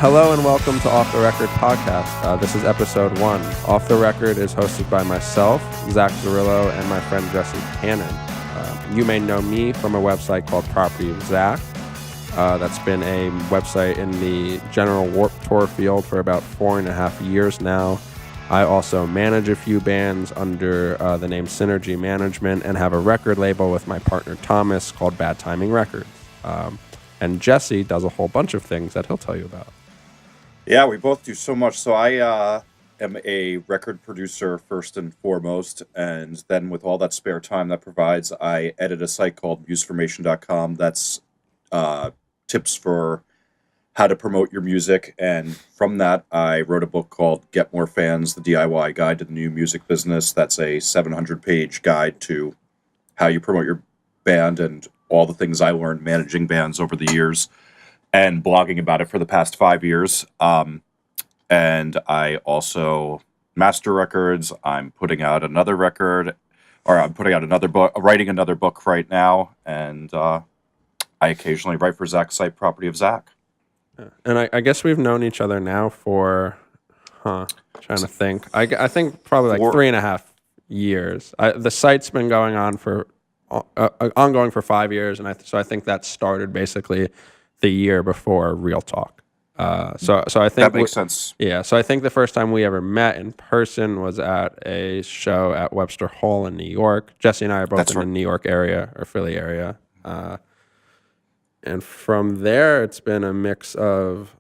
Hello and welcome to Off the Record podcast. This is episode 1. Off the Record is hosted by myself, Zack, Zarrillo, and my friend Jesse Cannon. You may know me from a website called Property of Zack. That's been a website in the general Warped Tour field for about 4.5 years now. I also manage a few bands under the name Synergy Management and have a record label with my partner Thomas called Bad Timing Records. And Jesse does a whole bunch of things that he'll tell you about. Yeah, we both do so much. So I am a record producer first and foremost, and then with all that spare time that provides, I edit a site called museformation.com. That's tips for how to promote your music, and from that, I wrote a book called Get More Fans, the DIY Guide to the New Music Business. That's a 700-page guide to how you promote your band and all the things I learned managing bands over the years and blogging about it for the past 5 years. And I also master records. I'm putting out another record, or I'm putting out another book, writing another book right now. And I occasionally write for Zack's site, Property of Zack. And I guess we've known each other now for, trying to think. I think probably like 3.5 years. The site's been going on for, ongoing for 5 years. And so I think that started basically the year before Real Talk. So I think that makes sense. Yeah. So I think the first time we ever met in person was at a show at Webster Hall in New York. Jesse and I are both in the New York area or Philly area. And from there, it's been a mix of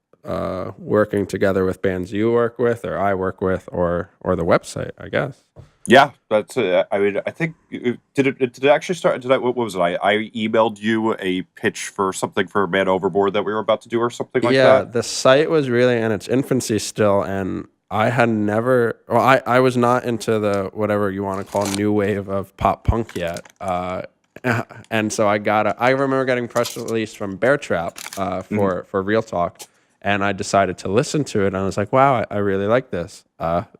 working together with bands you work with, or I work with, or the website, I guess. Yeah, that's. I mean, I think did it actually start? What was it? I emailed you a pitch for something for Man Overboard that we were about to do, or something like that. Yeah, the site was really in its infancy still, and I had never. Well, I was not into the whatever you want to call new wave of pop punk yet. And so I remember getting press release from Bear Trap for Real Talk, and I decided to listen to it, and I was like, wow, I really like this.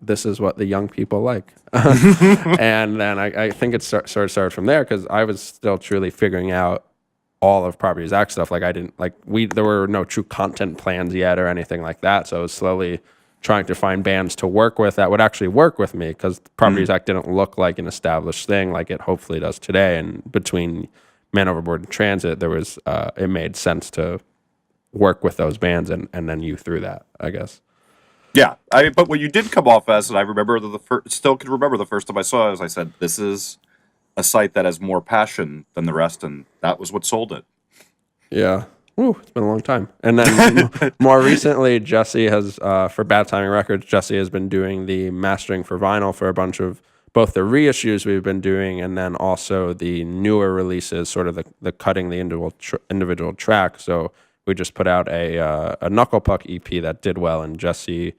This is what the young people like. And then I think it started from there, because I was still truly figuring out all of Property of Zack stuff. Like there were no true content plans yet or anything like that, so I was slowly trying to find bands to work with that would actually work with me, because Property of Zack didn't look like an established thing like it hopefully does today. And between Man Overboard and Transit, there was it made sense to work with those bands and then you through that, I guess. Yeah, but what you did come off as, and I remember still can remember the first time I saw it, as I said, this is a site that has more passion than the rest, and that was what sold it. Yeah. Ooh, it's been a long time. And then more recently, Jesse has, for Bad Timing Records, Jesse has been doing the mastering for vinyl for a bunch of both the reissues we've been doing and then also the newer releases, sort of the cutting the individual track. So we just put out a Knuckle Puck EP that did well, and Jesse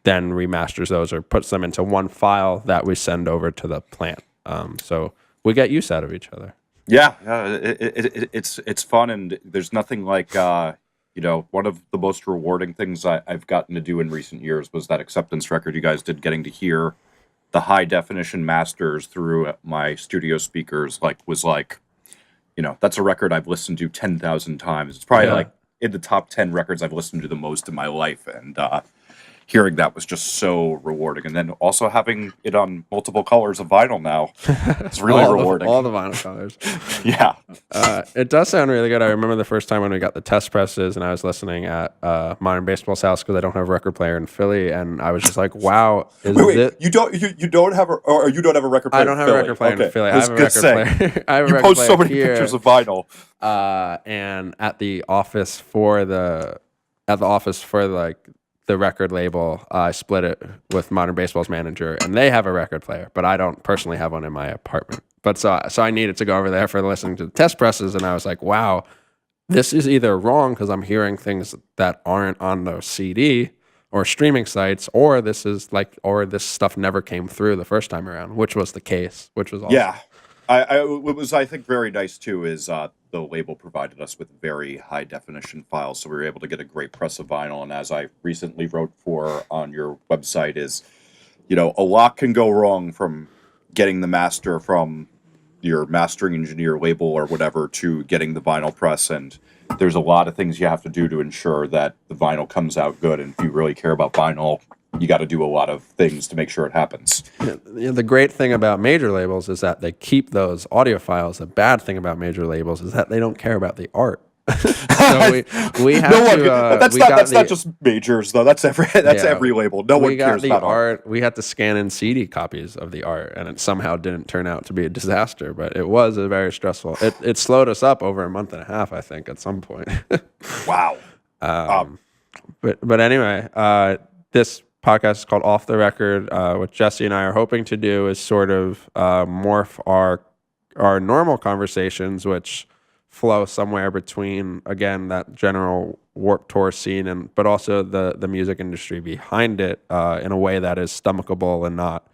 then remasters those or puts them into one file that we send over to the plant. So we get use out of each other. Yeah, it's fun, and there's nothing like one of the most rewarding things I've gotten to do in recent years was that acceptance record you guys did, getting to hear the high definition masters through my studio speakers. That's a record I've listened to 10,000 times. It's probably in the top 10 records I've listened to the most in my life, and hearing that was just so rewarding. And then also having it on multiple colors of vinyl now, it's really rewarding. All the vinyl colors. Yeah. It does sound really good. I remember the first time when we got the test presses and I was listening at Modern Baseball's house, because I don't have a record player in Philly, and I was just like, wow. You don't have a record player? I don't have a record player in Philly. I have a record player. I have a you record post so many here. pictures of vinyl. And at the office for the record label, I split it with Modern Baseball's manager, and they have a record player, but I don't personally have one in my apartment. But so I needed to go over there for listening to the test presses, and I was like, wow, this is either wrong because I'm hearing things that aren't on the CD or streaming sites, or this stuff never came through the first time around, which was the case, which was awesome. Yeah. What was, I think, very nice too is the label provided us with very high definition files, so we were able to get a great press of vinyl. And as I recently wrote on your website, is a lot can go wrong from getting the master from your mastering engineer, label, or whatever to getting the vinyl press. And there's a lot of things you have to do to ensure that the vinyl comes out good. And if you really care about vinyl, you got to do a lot of things to make sure it happens. Yeah, the great thing about major labels is that they keep those audio files. The bad thing about major labels is that they don't care about the art. So we have that's not just majors though. That's every label. No one cares about art. We had to scan in CD copies of the art, and it somehow didn't turn out to be a disaster. But it was a very stressful. It slowed us up over a month and a half, I think, at some point. Wow. But anyway, this podcast is called Off the Record. What Jesse and I are hoping to do is sort of morph our normal conversations, which flow somewhere between, again, that general Warped Tour scene but also the music industry behind it, in a way that is stomachable and not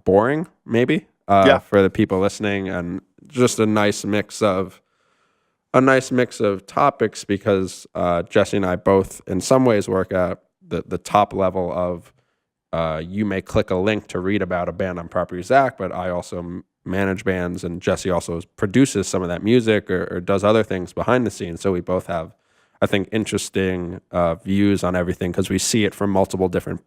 boring, maybe, for the people listening, and just a nice mix of topics, because Jesse and I both in some ways work at the top level of, you may click a link to read about a band on Property Zack, but I also manage bands, and Jesse also produces some of that music or does other things behind the scenes. So we both have, I think, interesting views on everything, because we see it from multiple different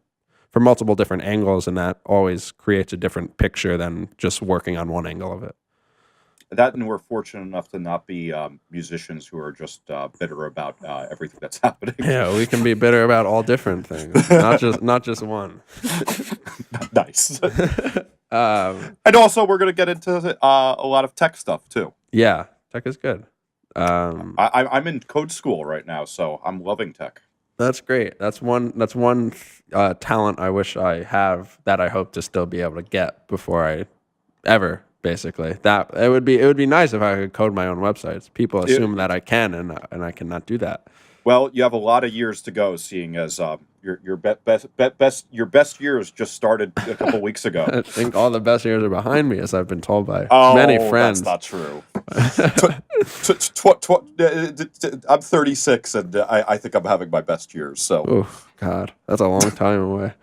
angles, and that always creates a different picture than just working on one angle of it. That, and we're fortunate enough to not be musicians who are just bitter about everything that's happening. Yeah, we can be bitter about all different things, not just one. Nice. And also, we're going to get into a lot of tech stuff too. Yeah, tech is good. I'm in code school right now, so I'm loving tech. That's great. That's one talent I wish I have, that I hope to still be able to get before I ever. Basically, that it would be nice if I could code my own websites. People assume that I can, and I cannot do that. Well, you have a lot of years to go, seeing as your best years just started a couple weeks ago. I think all the best years are behind me, as I've been told by many friends. That's not true. I'm 36, and I think I'm having my best years. So, oh God, that's a long time away.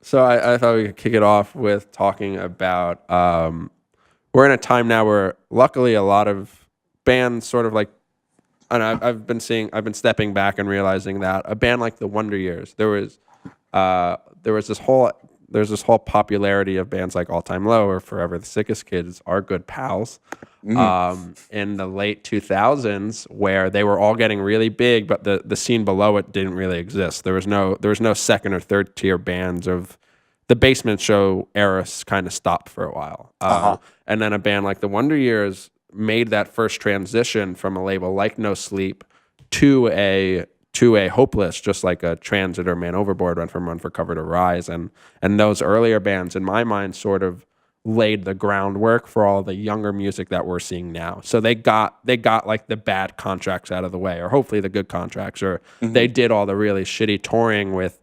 So I thought we could kick it off with talking about, we're in a time now where luckily a lot of bands sort of like, and I've been stepping back and realizing that a band like the Wonder Years, there's this whole popularity of bands like All Time Low or Forever the Sickest Kids are good pals. In the late 2000s, where they were all getting really big, but the scene below it didn't really exist. There was no second or third tier bands. Of the Basement Show era kind of stopped for a while, and then a band like the Wonder Years made that first transition from a label like No Sleep to a Hopeless, just like a Transit or Man Overboard went from Run for Cover to Rise, and those earlier bands, in my mind, sort of laid the groundwork for all the younger music that we're seeing now. So they got like the bad contracts out of the way, or hopefully the good contracts, or they did all the really shitty touring with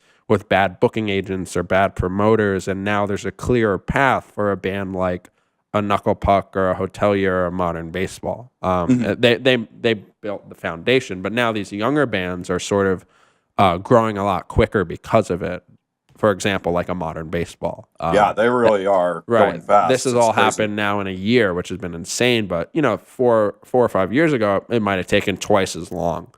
bad booking agents or bad promoters, and now there's a clearer path for a band like a Knuckle Puck or a Hotelier or a Modern Baseball. They built the foundation, but now these younger bands are sort of growing a lot quicker because of it. For example, like a Modern Baseball. They really are going fast. This has all happened now in a year, which has been insane. But 4 or 5 years ago, it might have taken twice as long,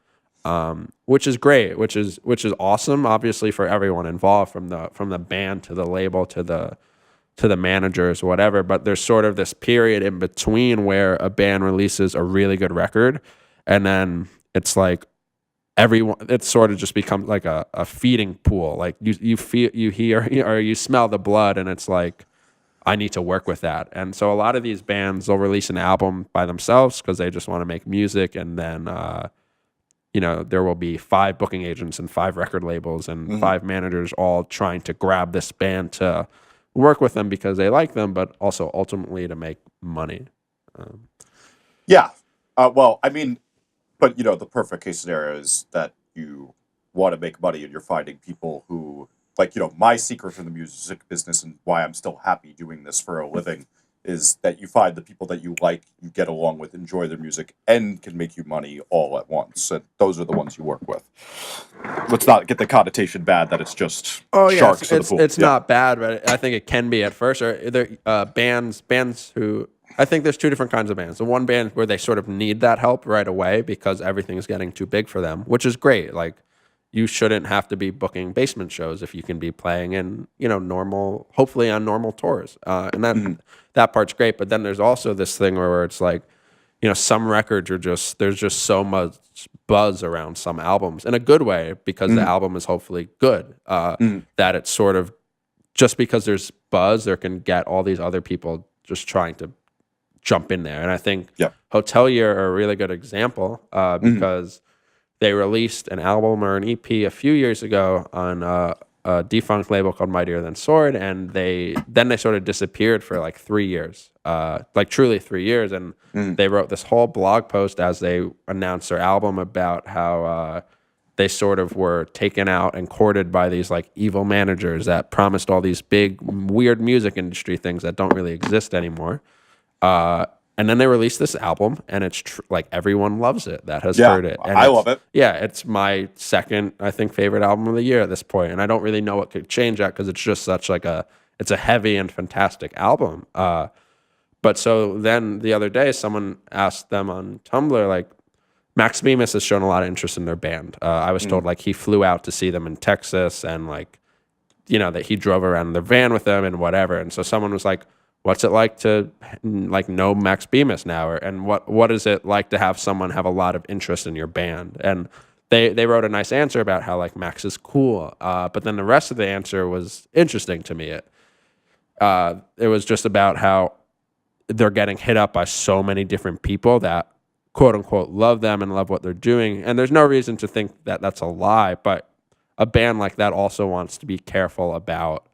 which is great, which is awesome. Obviously, for everyone involved, from the band to the label to the managers, whatever. But there's sort of this period in between where a band releases a really good record, and then it's like, it sort of just becomes like a feeding pool. Like you feel, you hear, or you smell the blood, and it's like, I need to work with that. And so a lot of these bands will release an album by themselves because they just want to make music, and then there will be 5 booking agents and 5 record labels and 5 managers all trying to grab this band to work with them because they like them, but also ultimately to make money. Well, I mean, but the perfect case scenario is that you want to make money and you're finding people who, like, my secret in the music business and why I'm still happy doing this for a living is that you find the people that you like, you get along with, enjoy their music, and can make you money all at once. And those are the ones you work with. Let's not get the connotation bad that it's just Oh yeah, sharks in the pool. it's Yeah. not bad, but I think it can be at first. Or there bands who I think there's two different kinds of bands. The one band where they sort of need that help right away because everything's getting too big for them, which is great. Like you shouldn't have to be booking basement shows if you can be playing in normal, hopefully on normal tours, and that part's great. But then there's also this thing where it's like some records are there's just so much buzz around some albums in a good way because the album is hopefully good. That it's sort of just because there's buzz, there can get all these other people just trying to jump in there. And I think Hotelier are a really good example because they released an album or an EP a few years ago on a defunct label called Mightier Than Sword, and they sort of disappeared for like 3 years, like truly 3 years. And they wrote this whole blog post as they announced their album about how they sort of were taken out and courted by these like evil managers that promised all these big weird music industry things that don't really exist anymore. And then they released this album, and it's like everyone loves it that has heard it. And I love it. Yeah, it's my second, I think, favorite album of the year at this point, and I don't really know what could change that because it's just such like it's a heavy and fantastic album. But so then the other day, someone asked them on Tumblr, like, Max Bemis has shown a lot of interest in their band. I was told like he flew out to see them in Texas, and like, that he drove around in their van with them and whatever. And so someone was like, what's it like to like know Max Bemis now? And what is it like to have someone have a lot of interest in your band? And they wrote a nice answer about how like Max is cool. But then the rest of the answer was interesting to me. It was just about how they're getting hit up by so many different people that quote unquote love them and love what they're doing. And there's no reason to think that that's a lie, but a band like that also wants to be careful about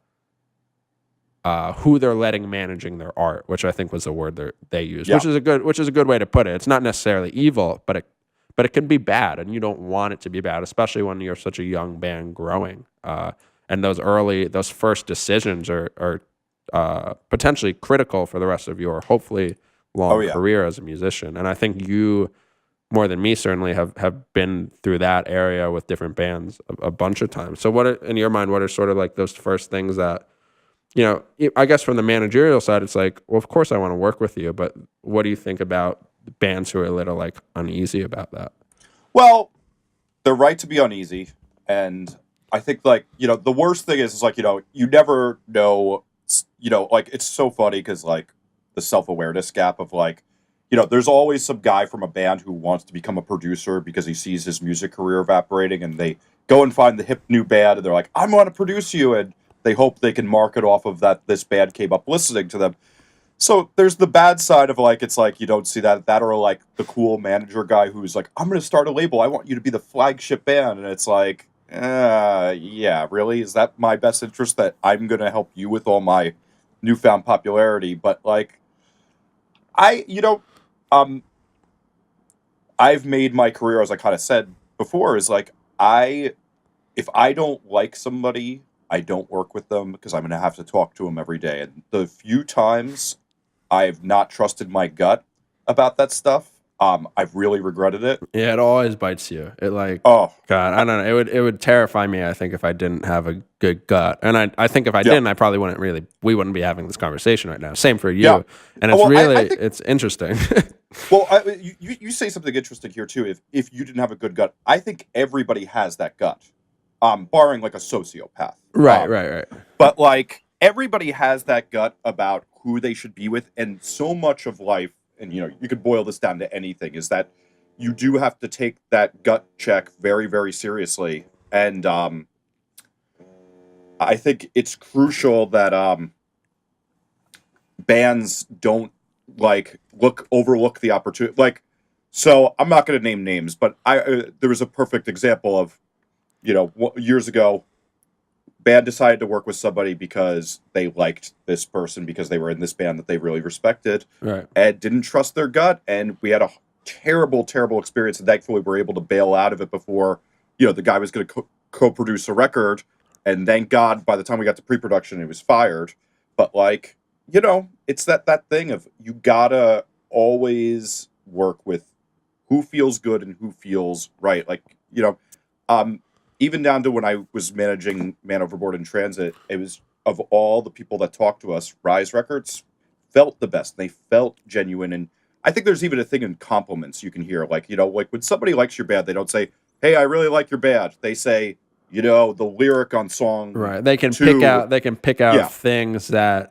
who they're letting managing their art, which I think was the word they used, which is a good way to put it. It's not necessarily evil, but it can be bad, and you don't want it to be bad, especially when you're such a young band growing. And those first decisions are potentially critical for the rest of your hopefully long career as a musician. And I think you, more than me, certainly have been through that area with different bands a bunch of times. So in your mind, what are sort of like those first things that, I guess from the managerial side, it's like, well, of course I want to work with you, but what do you think about bands who are a little like uneasy about that? Well, they're right to be uneasy. And I think like, the worst thing is like, you never know, like it's so funny because like the self-awareness gap of like, there's always some guy from a band who wants to become a producer because he sees his music career evaporating, and they go and find the hip new band and they're like, I want to produce you. And they hope they can market off of that. This band came up listening to them. So there's the bad side of like, it's like, you don't see that or like the cool manager guy who's like, I'm going to start a label. I want you to be the flagship band. And it's like, yeah, really? Is that my best interest that I'm going to help you with all my newfound popularity? But like, I've made my career, as I kind of said before, is like, if I don't like somebody, I don't work with them because I'm going to have to talk to them every day. And the few times I've not trusted my gut about that stuff, I've really regretted it. Yeah, it always bites you. It like, oh God, I don't know. It would terrify me, I think, if I didn't have a good gut. And I think if I didn't, I probably we wouldn't be having this conversation right now. Same for you. Yeah. And it's it's interesting. Well, you say something interesting here too. If you didn't have a good gut, I think everybody has that gut. Barring like a sociopath. Right. But like everybody has that gut about who they should be with, and so much of life, and you could boil this down to anything, is that you do have to take that gut check very, very seriously. And I think it's crucial that bands don't like overlook the opportunity. Like, so I'm not going to name names, but there was a perfect example of, years ago, band decided to work with somebody because they liked this person because they were in this band that they really respected, right, and didn't trust their gut, and we had a terrible, terrible experience, and thankfully we were able to bail out of it before, the guy was going to co-produce a record, and thank God by the time we got to pre-production, he was fired. But like, it's that thing of you gotta always work with who feels good and who feels right. Like, um, even down to when I was managing Man Overboard in Transit, it was of all the people that talked to us, Rise Records felt the best. They felt genuine. And I think there's even a thing in compliments you can hear. Like, like when somebody likes your band, they don't say, "Hey, I really like your band." They say, the lyric on song Right. They can pick two. out Yeah. things that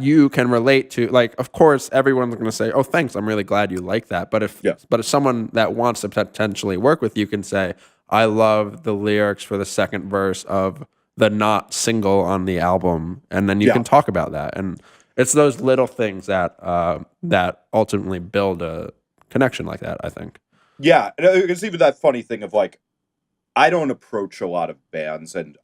you can relate to. Like, of course, everyone's going to say, "Oh, thanks. I'm really glad you like that." Yeah. But if someone that wants to potentially work with you can say, "I love the lyrics for the second verse of the not single on the album," and then you Yeah. can talk about that. And it's those little things that ultimately build a connection like that, I think. Yeah. And it's even that funny thing of like, I don't approach a lot of bands, and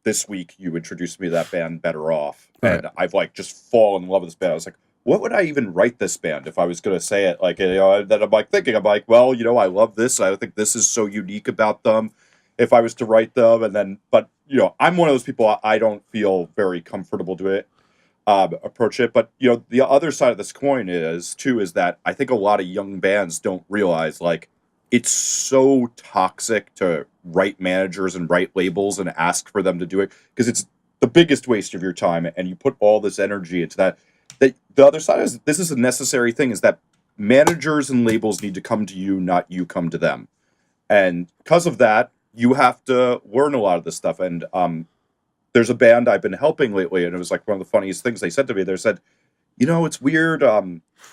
this week you introduced me to that band, Better Off, Right. and I've like just fallen in love with this band. I was like, what would I even write this band if I was going to say it? Like, then I'm like thinking, I'm like, well, I love this. I think this is so unique about them. If I was to write them, and then, but I'm one of those people. I don't feel very comfortable to it. Approach it, but the other side of this coin is that I think a lot of young bands don't realize like it's so toxic to write managers and write labels and ask for them to do it because it's the biggest waste of your time, and you put all this energy into that. That the other side is this is a necessary thing, is that managers and labels need to come to you, not you come to them, and because of that you have to learn a lot of this stuff. And there's a band I've been helping lately, and it was like one of the funniest things they said to me. They said, it's weird.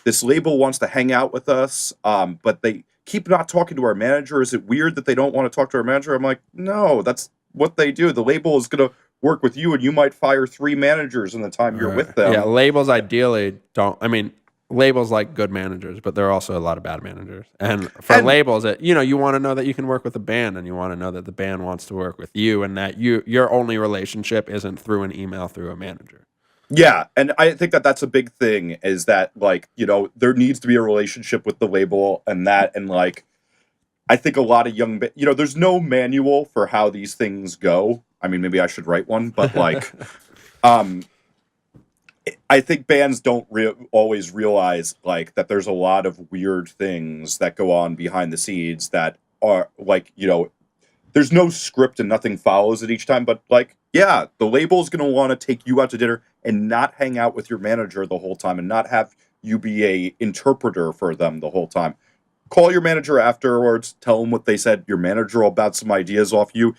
This label wants to hang out with us, but they keep not talking to our manager. Is it weird that they don't want to talk to our manager? I'm like, no, that's what they do. The label is going to work with you, and you might fire 3 managers in the time you're Right. with Yeah, them. labels ideally don't. I mean, labels like good managers, but there are also a lot of bad managers. And for And labels, you want to know that you can work with a band, and you want to know that the band wants to work with you, and that your only relationship isn't through an email through a manager. yeah, and I think that that's a big thing, is that like, there needs to be a relationship with the label, and like I think a lot of there's no manual for how these things go. I mean, maybe I should write one, but like, um, I think bands don't always realize like that there's a lot of weird things that go on behind the scenes that are like, there's no script and nothing follows it each time. But like, yeah, the label's going to want to take you out to dinner and not hang out with your manager the whole time and not have you be a interpreter for them the whole time. Call your manager afterwards, tell them what they said. Your manager will bounce some ideas off you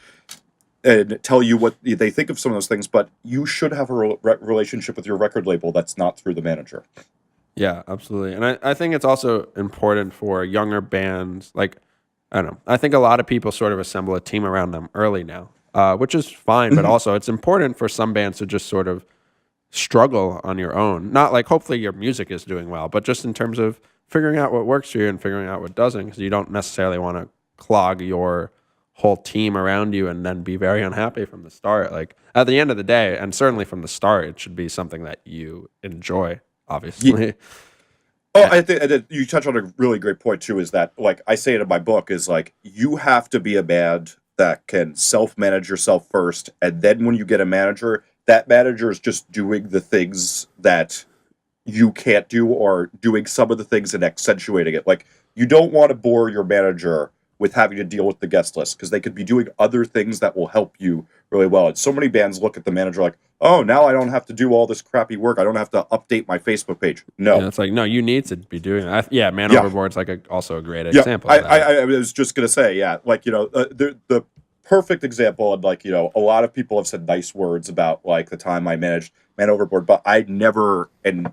and tell you what they think of some of those things, but you should have a relationship with your record label that's not through the manager. Yeah, absolutely. And I think it's also important for younger bands. Like, I don't know. I think a lot of people sort of assemble a team around them early now, which is fine. But Mhm. also, it's important for some bands to just sort of struggle on your own. Not like hopefully your music is doing well, but just in terms of figuring out what works for you and figuring out what doesn't, because you don't necessarily want to clog your whole team around you and then be very unhappy from the start. Like at the end of the day, and certainly from the start, it should be something that you enjoy, Ye- obviously. Oh, I think you touch on a really great point too. Is that like I say it in my book? Is like you have to be a band that can self-manage yourself first, and then when you get a manager, that manager is just doing the things that you can't do, or doing some of the things and accentuating it. Like you don't want to bore your manager with having to deal with the guest list because they could be doing other things that will help you really well. And so many bands look at the manager like, oh, now I don't have to do all this crappy work. I don't have to update my Facebook page. No. It's like no, you need to be doing that. Yeah, Man Yeah. Overboard's like also a great Yeah. example I, of I, that. I was just going to say, yeah, like, the perfect example, and like, a lot of people have said nice words about like the time I managed Man Overboard, but I never, and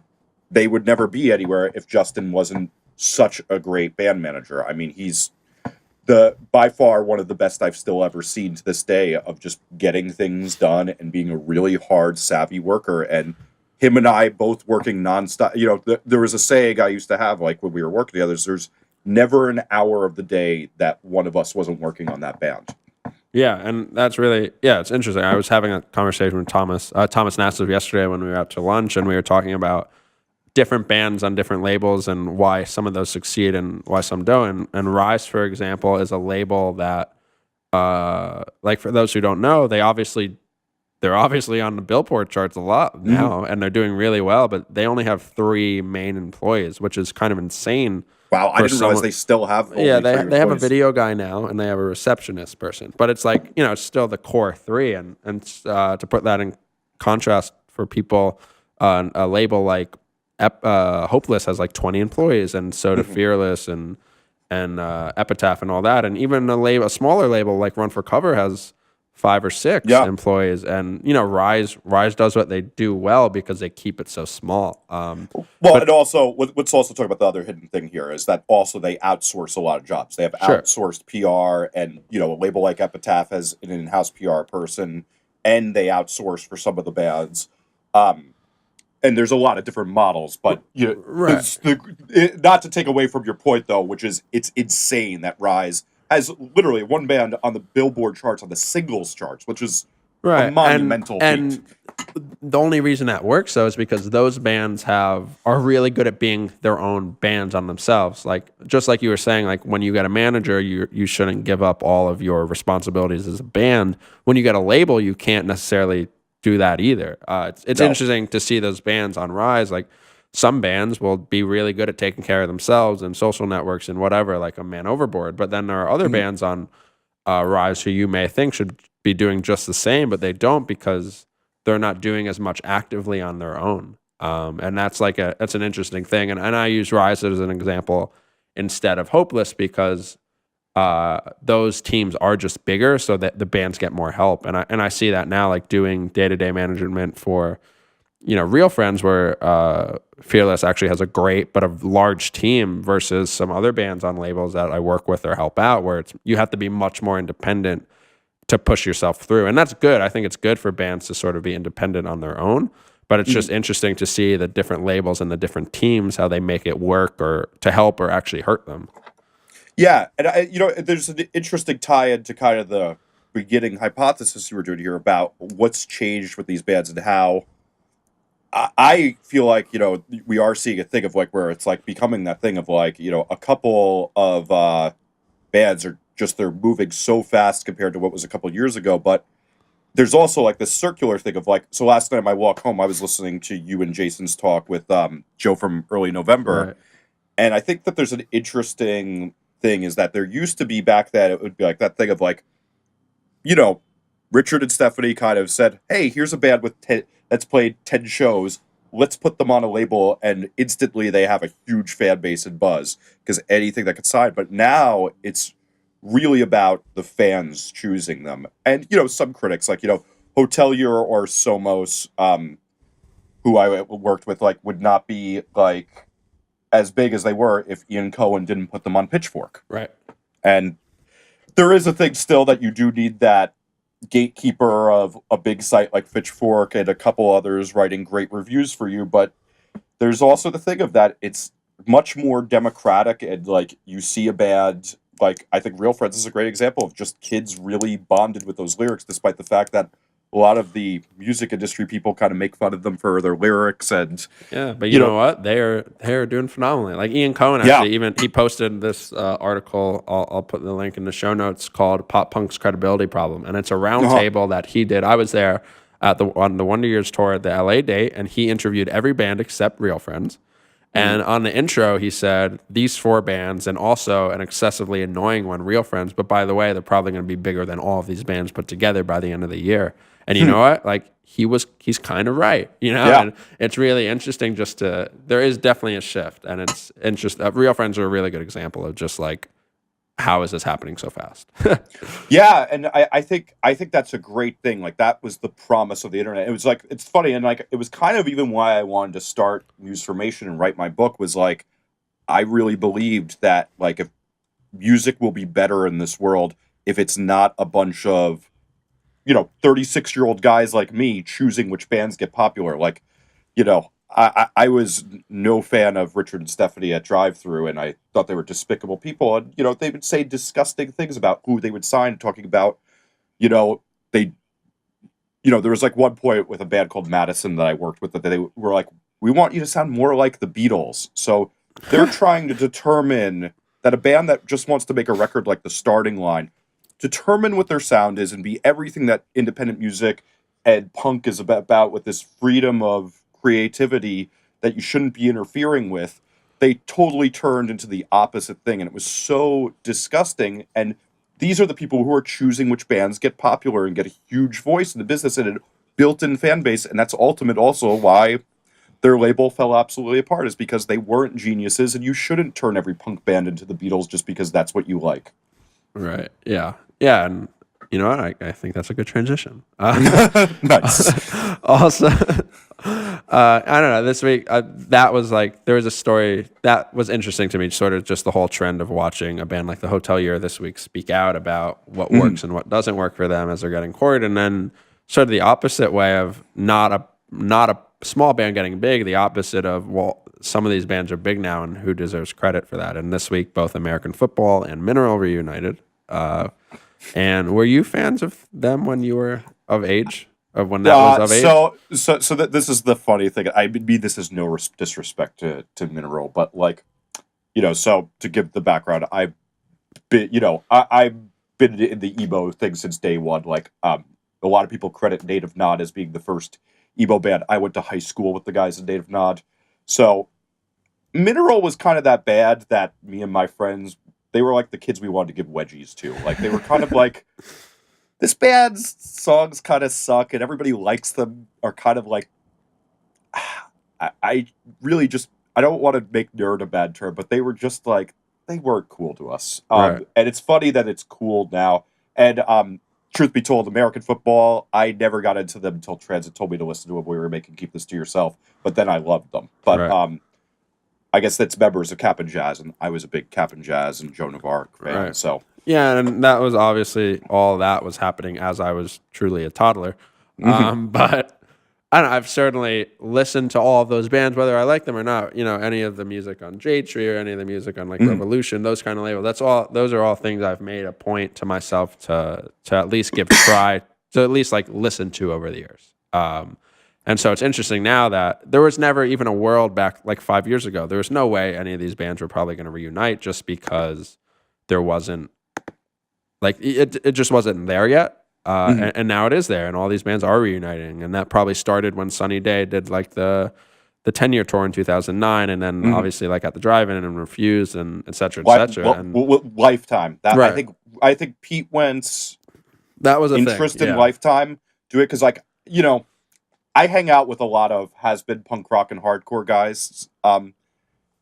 they would never be anywhere if Justin wasn't such a great band manager. I mean, he's the by far one of the best I've still ever seen to this day of just getting things done and being a really hard, savvy worker. And him and I both working nonstop. There was a saying I used to have, like when we were working together, there's never an hour of the day that one of us wasn't working on that band. Yeah, and that's really it's interesting. I was having a conversation with Thomas Nassif yesterday when we were out to lunch, and we were talking about different bands on different labels and why some of those succeed and why some don't. And Rise, for example, is a label that, like for those who don't know, they obviously they're obviously on the Billboard charts a lot Mhm. now, and they're doing really well. But they only have 3 main employees, which is kind of insane Wow, I for didn't realize someone. they still have Yeah, only they 3 they have a employees. video guy now, and they have a receptionist person. But it's like, it's still the core three, and to put that in contrast for people, a label like Hopeless has like 20 employees, and Soda Mhm. Fearless and Epitaph and all that, and even a smaller label like Run for Cover has 5 or 6 Yeah. employees, and Rise does what they do well because they keep it so small. Well, and But also, let's also talk about the other hidden thing here is that also they outsource a lot of jobs. They have sure, outsourced PR, and a label like Epitaph has an in-house PR person, and they outsource for some of the bands. Um, and there's a lot of different models, but right. not to take away from your point though, which is it's insane that Rise has literally one band on the Billboard charts, on the singles charts, which is a Right. And monumental feat. and the only reason that works though is because those bands are really good at being their own bands on themselves. Like just like you were saying, like when you get a manager, you shouldn't give up all of your responsibilities as a band. When you get a label, you can't necessarily do that either. It's No. interesting to see those bands on Rise. Like some bands will be really good at taking care of themselves and social networks and whatever, like a Man Overboard. But then there are other Mhm. bands on Rise who you may think should be doing just the same, but they don't because they're not doing as much actively on their own. And that's an interesting thing. And I use Rise as an example instead of Hopeless because those teams are just bigger, so that the bands get more help. And I see that now, like doing day to day management for Real Friends, where Fearless actually has a great but a large team versus some other bands on labels that I work with or help out, where you have to be much more independent to push yourself through. And that's good. I think it's good for bands to sort of be independent on their own. But it's Mhm. just interesting to see the different labels and the different teams, how they make it work or to help or actually hurt them. Yeah, and there's an interesting tie-in to kind of the beginning hypothesis you were doing here about what's changed with these bands and how I feel like we are seeing a thing of like where it's like becoming that thing of like a couple of bands are just they're moving so fast compared to what was a couple years ago, but there's also like this circular thing of like so last time I walk home I was listening to you and Jason's talk with Joe from early November, Right. and I think that there's an interesting thing is that there used to be back then it would be like that thing of like you know, Richard and Stephanie kind of said, "Hey, here's a band with that's played 10 shows. Let's put them on a label," and instantly they have a huge fan base and buzz because anything that could sign. But now it's really about the fans choosing them, and some critics like Hotelier or Somos, who I worked with, like would not be like as big as they were if Ian Cohen didn't put them on Pitchfork. Right. And there is a thing still that you do need that gatekeeper of a big site like Pitchfork and a couple others writing great reviews for you, but there's also the thing of that it's much more democratic and like you see a band like I think Real Friends is a great example of just kids really bonded with those lyrics despite the fact that a lot of the music industry people kind of make fun of them for their lyrics and Yeah, but you you know know what? They're doing phenomenally. Like Ian Cohen yeah actually, even he posted this article. I'll put the link in the show notes called "Pop Punk's Credibility Problem," and it's a uh-huh. roundtable that he did. I was there on the Wonder Years tour at the LA date, and he interviewed every band except Real Friends. Mhm. And on the intro, he said these 4 bands, and also an excessively annoying one, Real Friends. But by the way, they're probably going to be bigger than all of these bands put together by the end of the year. And you know what? Like he's kind of right, yeah and it's really interesting there is definitely a shift, and it's interesting. Real Friends are a really good example of just like, how is this happening so fast? Yeah, and I think that's a great thing. Like that was the promise of the internet. It was like it's funny and like it was kind of even why I wanted to start Muse Formation and write my book was like I really believed that like if music will be better in this world if it's not a bunch of 36-year-old guys like me choosing which bands get popular. Like I was no fan of Richard and Stephanie at Drive Through, and I thought they were despicable people. And they would say disgusting things about who they would sign, talking about you know they there was like one point with a band called Madison that I worked with that they were like, we want you to sound more like the Beatles. So they're trying to determine that a band that just wants to make a record like the Starting Line, determine what their sound is and be everything that independent music and punk is about with this freedom of creativity that you shouldn't be interfering with, they totally turned into the opposite thing, and it was so disgusting. And these are the people who are choosing which bands get popular and get a huge voice in the business and a built-in fan base, and that's ultimate also why their label fell absolutely apart, is because they weren't geniuses, and you shouldn't turn every punk band into the Beatles just because that's what you like. Right. Yeah. Yeah. And you know what? I think that's a good transition. Nice. Also, I don't know. This week, that was like, there was a story that was interesting to me, sort of just the whole trend of watching a band like the Hotel Year this week speak out about what works and what doesn't work for them as they're getting courted. And then sort of the opposite way of not a small band getting big, the opposite of, well, some of these bands are big now and who deserves credit for that. And this week, both American Football and Mineral reunited. And were you fans of them when you were of age? Of when that was of age? So that this is the funny thing. I mean, this is no disrespect to Mineral, but like, so to give the background, I've been in the emo thing since day one. Like, a lot of people credit Native Nod as being the first emo band. I went to high school with the guys in Native Nod, so Mineral was kind of that bad that me and my friends, they were like the kids we wanted to give wedgies to. Like, they were kind of like, this band's songs kind of suck and everybody likes them, are kind of like, I really just, I don't want to make nerd a bad term, but they were just like, they weren't cool to us. Right. And it's funny that it's cool now. And truth be told, American Football, I never got into them until Transit told me to listen to them. We were making Keep This to Yourself, but then I loved them. But Right. I guess that's members of Cap and Jazz, and I was a big Cap and Jazz and Joan of Arc fan. Right. So Yeah, and that was obviously all that was happening as I was truly a toddler. But I don't know, I've certainly listened to all of those bands, whether I like them or not. Any of the music on Jade Tree or any of the music on like Revolution, those kind of labels. Those are all things I've made a point to myself to at least to at least like listen to over the years. And so it's interesting now that there was never even a world back like 5 years ago. There was no way any of these bands were probably going to reunite just because there wasn't like it just wasn't there yet. And now it is there, and all these bands are reuniting, and that probably started when Sunny Day did like the 10-year tour in 2009, and then obviously like at the drive-in and Refused and et cetera, et cetera. Lifetime. That Right. I think Pete Wentz That was a interest thing. in Yeah. Lifetime do it because, like, I hang out with a lot of has-been punk rock and hardcore guys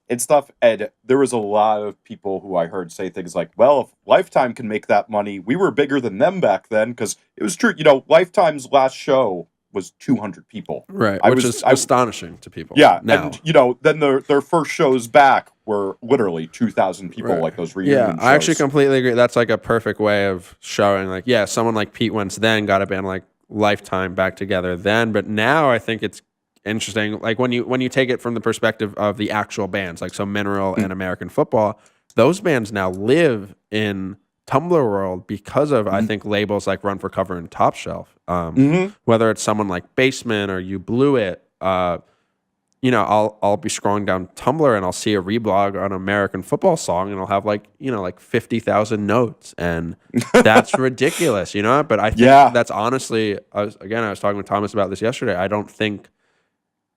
and stuff, and there was a lot of people who I heard say things like, well, if Lifetime can make that money, we were bigger than them back then, because it was true. Lifetime's last show was 200 people. Right, which is astonishing to people. Yeah, now. and then their first shows back were literally 2,000 people, Right. like those reunion shows. I actually completely agree. That's like a perfect way of showing, like, yeah, someone like Pete Wentz then got a band like Lifetime back together then, but now I think it's interesting. Like when you take it from the perspective of the actual bands, like so Mineral and American Football, those bands now live in Tumblr world because of I think labels like Run for Cover and Top Shelf. Whether it's someone like Basement or You Blew It, I'll be scrolling down Tumblr and I'll see a reblog on an American Football song and I'll have like 50,000 notes, and that's ridiculous, But I think that's honestly, I was talking with Thomas about this yesterday. I don't think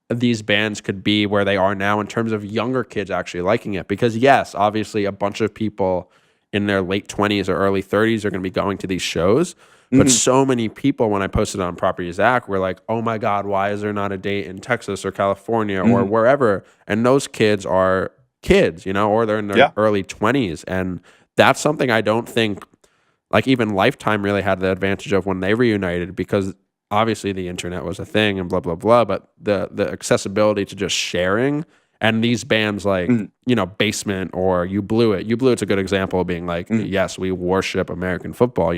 these bands could be where they are now in terms of younger kids actually liking it, because yes, obviously a bunch of people in their late 20s or early 30s are going to be going to these shows. But so many people, when I posted on Property Zack, were like, oh my God, why is there not a date in Texas or California or wherever? And those kids are kids, or they're in their early 20s. And that's something I don't think, like even Lifetime really had the advantage of when they reunited, because obviously the internet was a thing and blah, blah, blah. But the accessibility to just sharing, and these bands like, Basement or You Blew It. You Blew It's a good example of being like, yes, we worship American football,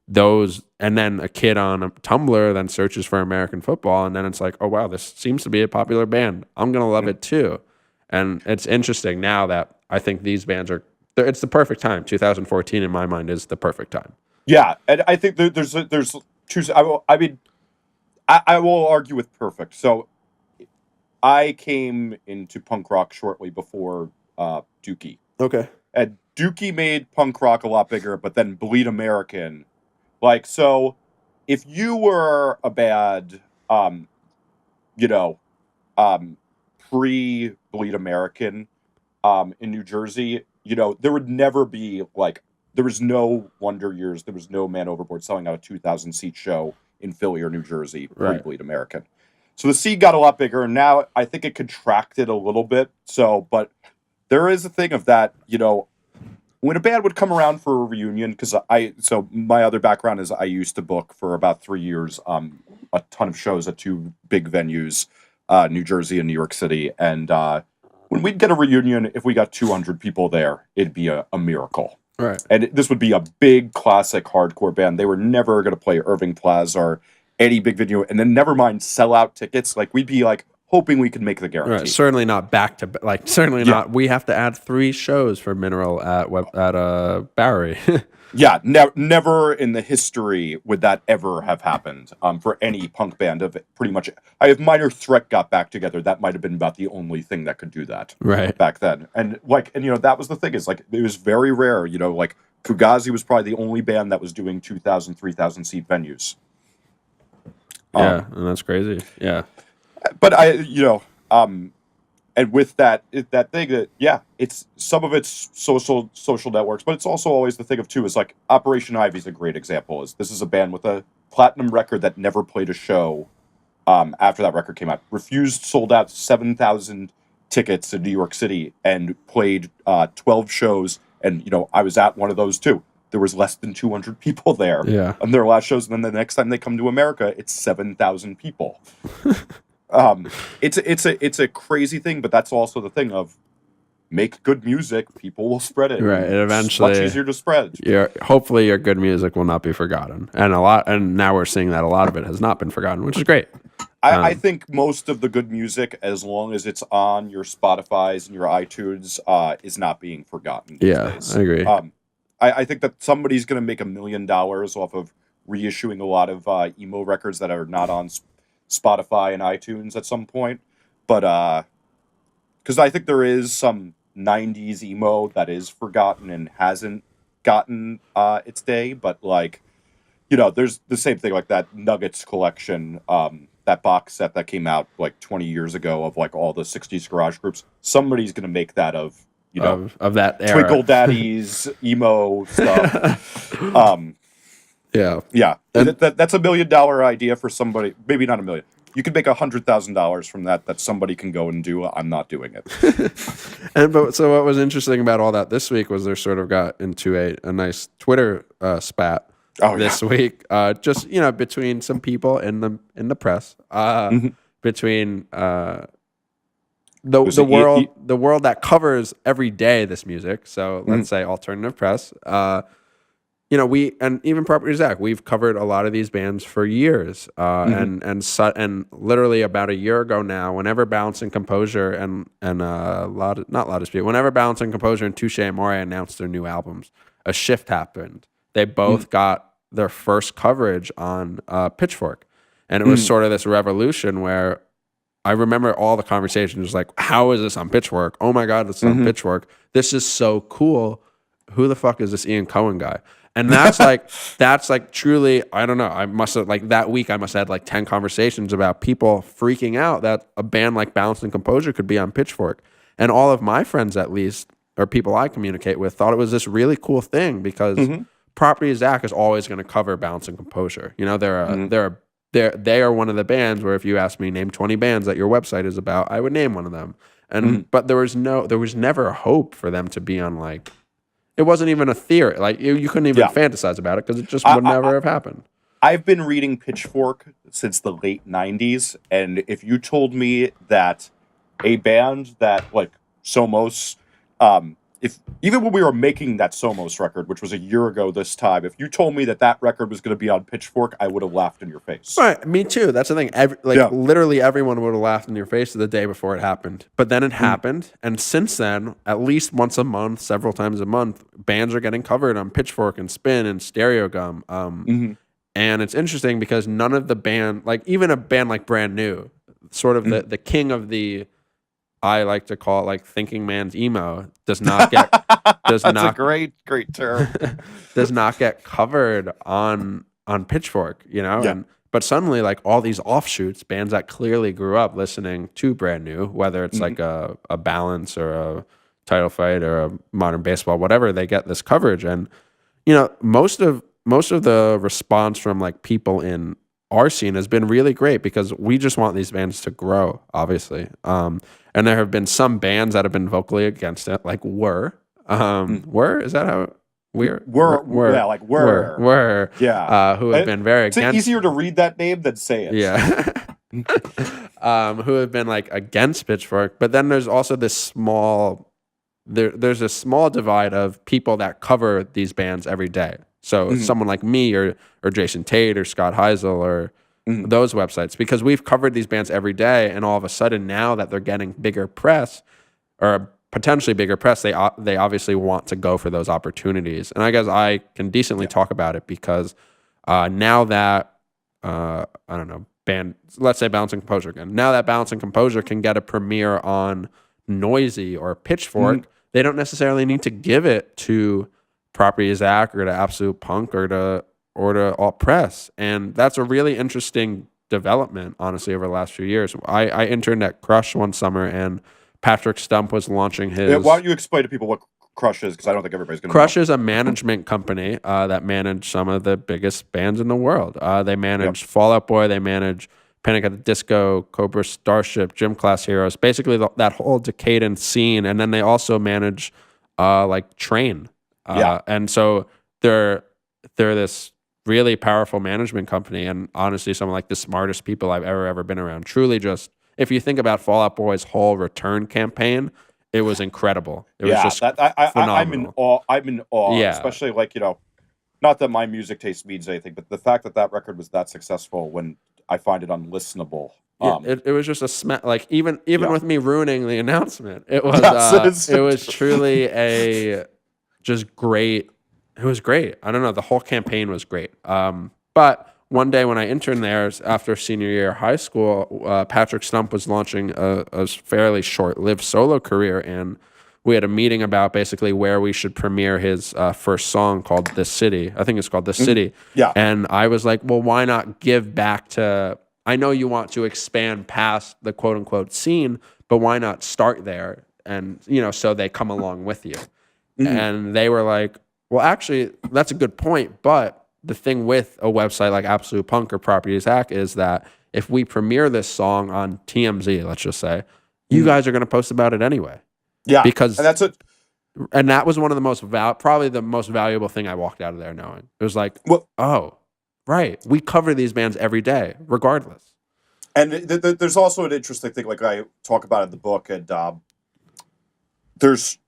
those. And then a kid on a Tumblr then searches for American football, and then it's like, oh, wow, this seems to be a popular band. I'm going to love it too. And it's interesting now that I think these bands it's the perfect time. 2014 in my mind is the perfect time. Yeah, and I think there's two. I will argue with perfect. So I came into punk rock shortly before Dookie. Okay. And Dookie made punk rock a lot bigger, but then Bleed American. Like, so if you were a band, you know, pre Bleed American, in New Jersey, there would never be like, there was no Wonder Years, there was no Man Overboard selling out a 2,000 seat show in Philly or New Jersey pre Right. Bleed American. So the scene got a lot bigger, and now I think it contracted a little bit. So, but there is a thing of that, when a band would come around for a reunion, because so my other background is I used to book for about 3 years, a ton of shows at two big venues, New Jersey and New York City, and when we'd get a reunion, if we got 200 people there, it'd be a miracle. Right. And this would be a big classic hardcore band. They were never going to play Irving Plaza or any big venue, and then never mind sell out tickets. Like, we'd be like hoping we could make the guarantee. Right. Certainly not back to like. Certainly not. We have to add 3 shows for Mineral at Bowery. Yeah, never in the history would that ever have happened for any punk band of pretty much. If Minor Threat got back together, that might have been about the only thing that could do that back then. And that was the thing, is like, it was very rare. Like Fugazi was probably the only band that was doing 2,000, 3,000 seat venues. Yeah, and that's crazy. Yeah, but and with that thing that, it's some of it's social networks, but it's also always the thing of too is like Operation Ivy is a great example. This is a band with a platinum record that never played a show after that record came out. Refused, sold out 7,000 tickets in New York City and played 12 shows. And I was at one of those too. There was less than 200 people there on their last shows, and then the next time they come to America, it's 7,000 people. It's a crazy thing, but that's also the thing of make good music, people will spread it. Right. And eventually, it's much easier to spread. Hopefully your good music will not be forgotten. And now we're seeing that a lot of it has not been forgotten, which is great. I think most of the good music, as long as it's on your Spotify's and your iTunes, is not being forgotten these days. I agree. I think that somebody's going to make $1 million off of reissuing a lot of emo records that are not on Spotify and iTunes at some point, but because I think there is some 90s emo that is forgotten and hasn't gotten its day, but like, there's the same thing like that Nuggets collection, that box set that came out like 20 years ago of like all the 60s garage groups. Somebody's going to make that of that era. Twinkle Daddies emo stuff. Yeah. That's $1 million idea for somebody. Maybe not $1 million. You could make $100,000 from that somebody can go and do. I'm not doing it. So what was interesting about all that this week was there sort of got into a nice Twitter spat this week. Just between some people in the press, between the world that covers every day this music. So let's say alternative press. We and even Property Zack, we've covered a lot of these bands for years, and literally about a year ago now, whenever Balance and Composure and whenever Balance and Composure and Touche Amore announced their new albums, a shift happened. They both got their first coverage on Pitchfork, and it was sort of this revolution where I remember all the conversations like, "How is this on Pitchfork? Oh my God, it's on Pitchfork! This is so cool. Who the fuck is this Ian Cohen guy?" And that's like truly, I don't know. I must have that week I must have had like 10 conversations about people freaking out that a band like Balance and Composure could be on Pitchfork. And all of my friends, at least, or people I communicate with, thought it was this really cool thing because Property Zack is always going to cover Balance and Composure. They are one of the bands where if you ask me name 20 bands that your website is about, I would name one of them. And but there was never a hope for them to be on like. It wasn't even a theory. Like you couldn't even fantasize about it because it just would never have happened. I've been reading Pitchfork since the late 90s, and if you told me that a band that like Somos, if even when we were making that Somos record, which was a year ago this time, if you told me that record was going to be on Pitchfork, I would have laughed in your face. Right, me too. That's the thing. Literally everyone would have laughed in your face the day before it happened. But then it happened, and since then, at least once a month, several times a month, bands are getting covered on Pitchfork and Spin and Stereo Gum. And it's interesting because none of the band, like even a band like Brand New, sort of the king of the, I like to call it like thinking man's emo, does not get That's a great term. does not get covered on on Pitchfork, you know, Yeah. and but suddenly like all these offshoots, bands that clearly grew up listening to Brand New, whether it's Mhm. like a Balance or a Title Fight or a Modern Baseball, whatever, they get this coverage. And you know, most of the response from like people in our scene has been really great because we just want these bands to grow, obviously. And there have been some bands that have been vocally against it, like Mm. Were is that how we're Yeah, like we're. were Yeah. who have been very It's against, easier to read that name than say it. yeah. Who have been like against Pitchfork, but then there's also this there's a small divide of people that cover these bands every day. So Mhm. someone like me or Jason Tate or Scott Heisel or Mhm. those websites, because we've covered these bands every day, and all of a sudden now that they're getting bigger press or potentially bigger press, they obviously want to go for those opportunities. And I guess I can decently Yeah. talk about it because now that I don't know, band, let's say Balance and Composure again. Now that Balance and Composure can get a premiere on Noisy or Pitchfork, Mhm. they don't necessarily need to give it to Property Zack or to Absolute Punk or to Alt Press. And that's a really interesting development, honestly, over the last few years. I interned at Crush one summer, and Patrick Stump was launching Yeah, why his. don't you explain to people what Crush is? Because I don't think everybody's going to know. Crush is a management company that manage some of the biggest bands in the world. They Yep. manage Fall Out Boy, they manage Panic at the Disco, Cobra Starship, Gym Class Heroes, basically that whole decadent scene. And then they also manage like Train. Yeah. And so they're this really powerful management company, and honestly, some of like the smartest people I've ever been around. Truly, just if you think about Fall Out Boy's whole return campaign, it was incredible. It was Yeah. just That I'm in phenomenal. awe. I'm in awe, Yeah. especially like, not that my music taste means anything, but the fact that that record was that successful when I find it unlistenable. Yeah, it was just like even Yeah. with me ruining the announcement, it was Yes, it was truly a just great. It was great. I don't know. The whole campaign was great. But one day when I interned there after senior year of high school, Patrick Stump was launching a fairly short-lived solo career, and we had a meeting about basically where we should premiere his first song called "This City." I think it's called "This Mhm. City." Yeah. And I was like, well, why not give back to. I know you want to expand past the quote unquote scene, but why not start there? And, so they come along with you. Mhm. And they were like, well, actually, that's a good point. But the thing with a website like Absolute Punk or Properties Hack is that if we premiere this song on TMZ, let's just say, you Mhm. guys are going to post about it anyway. Yeah. And Because, that's it. and that was one of the probably the most valuable thing I walked out of there knowing. It was like, Well, oh, right. We cover these bands every day, regardless. and there's also an interesting thing, like I talk about in the book, and there's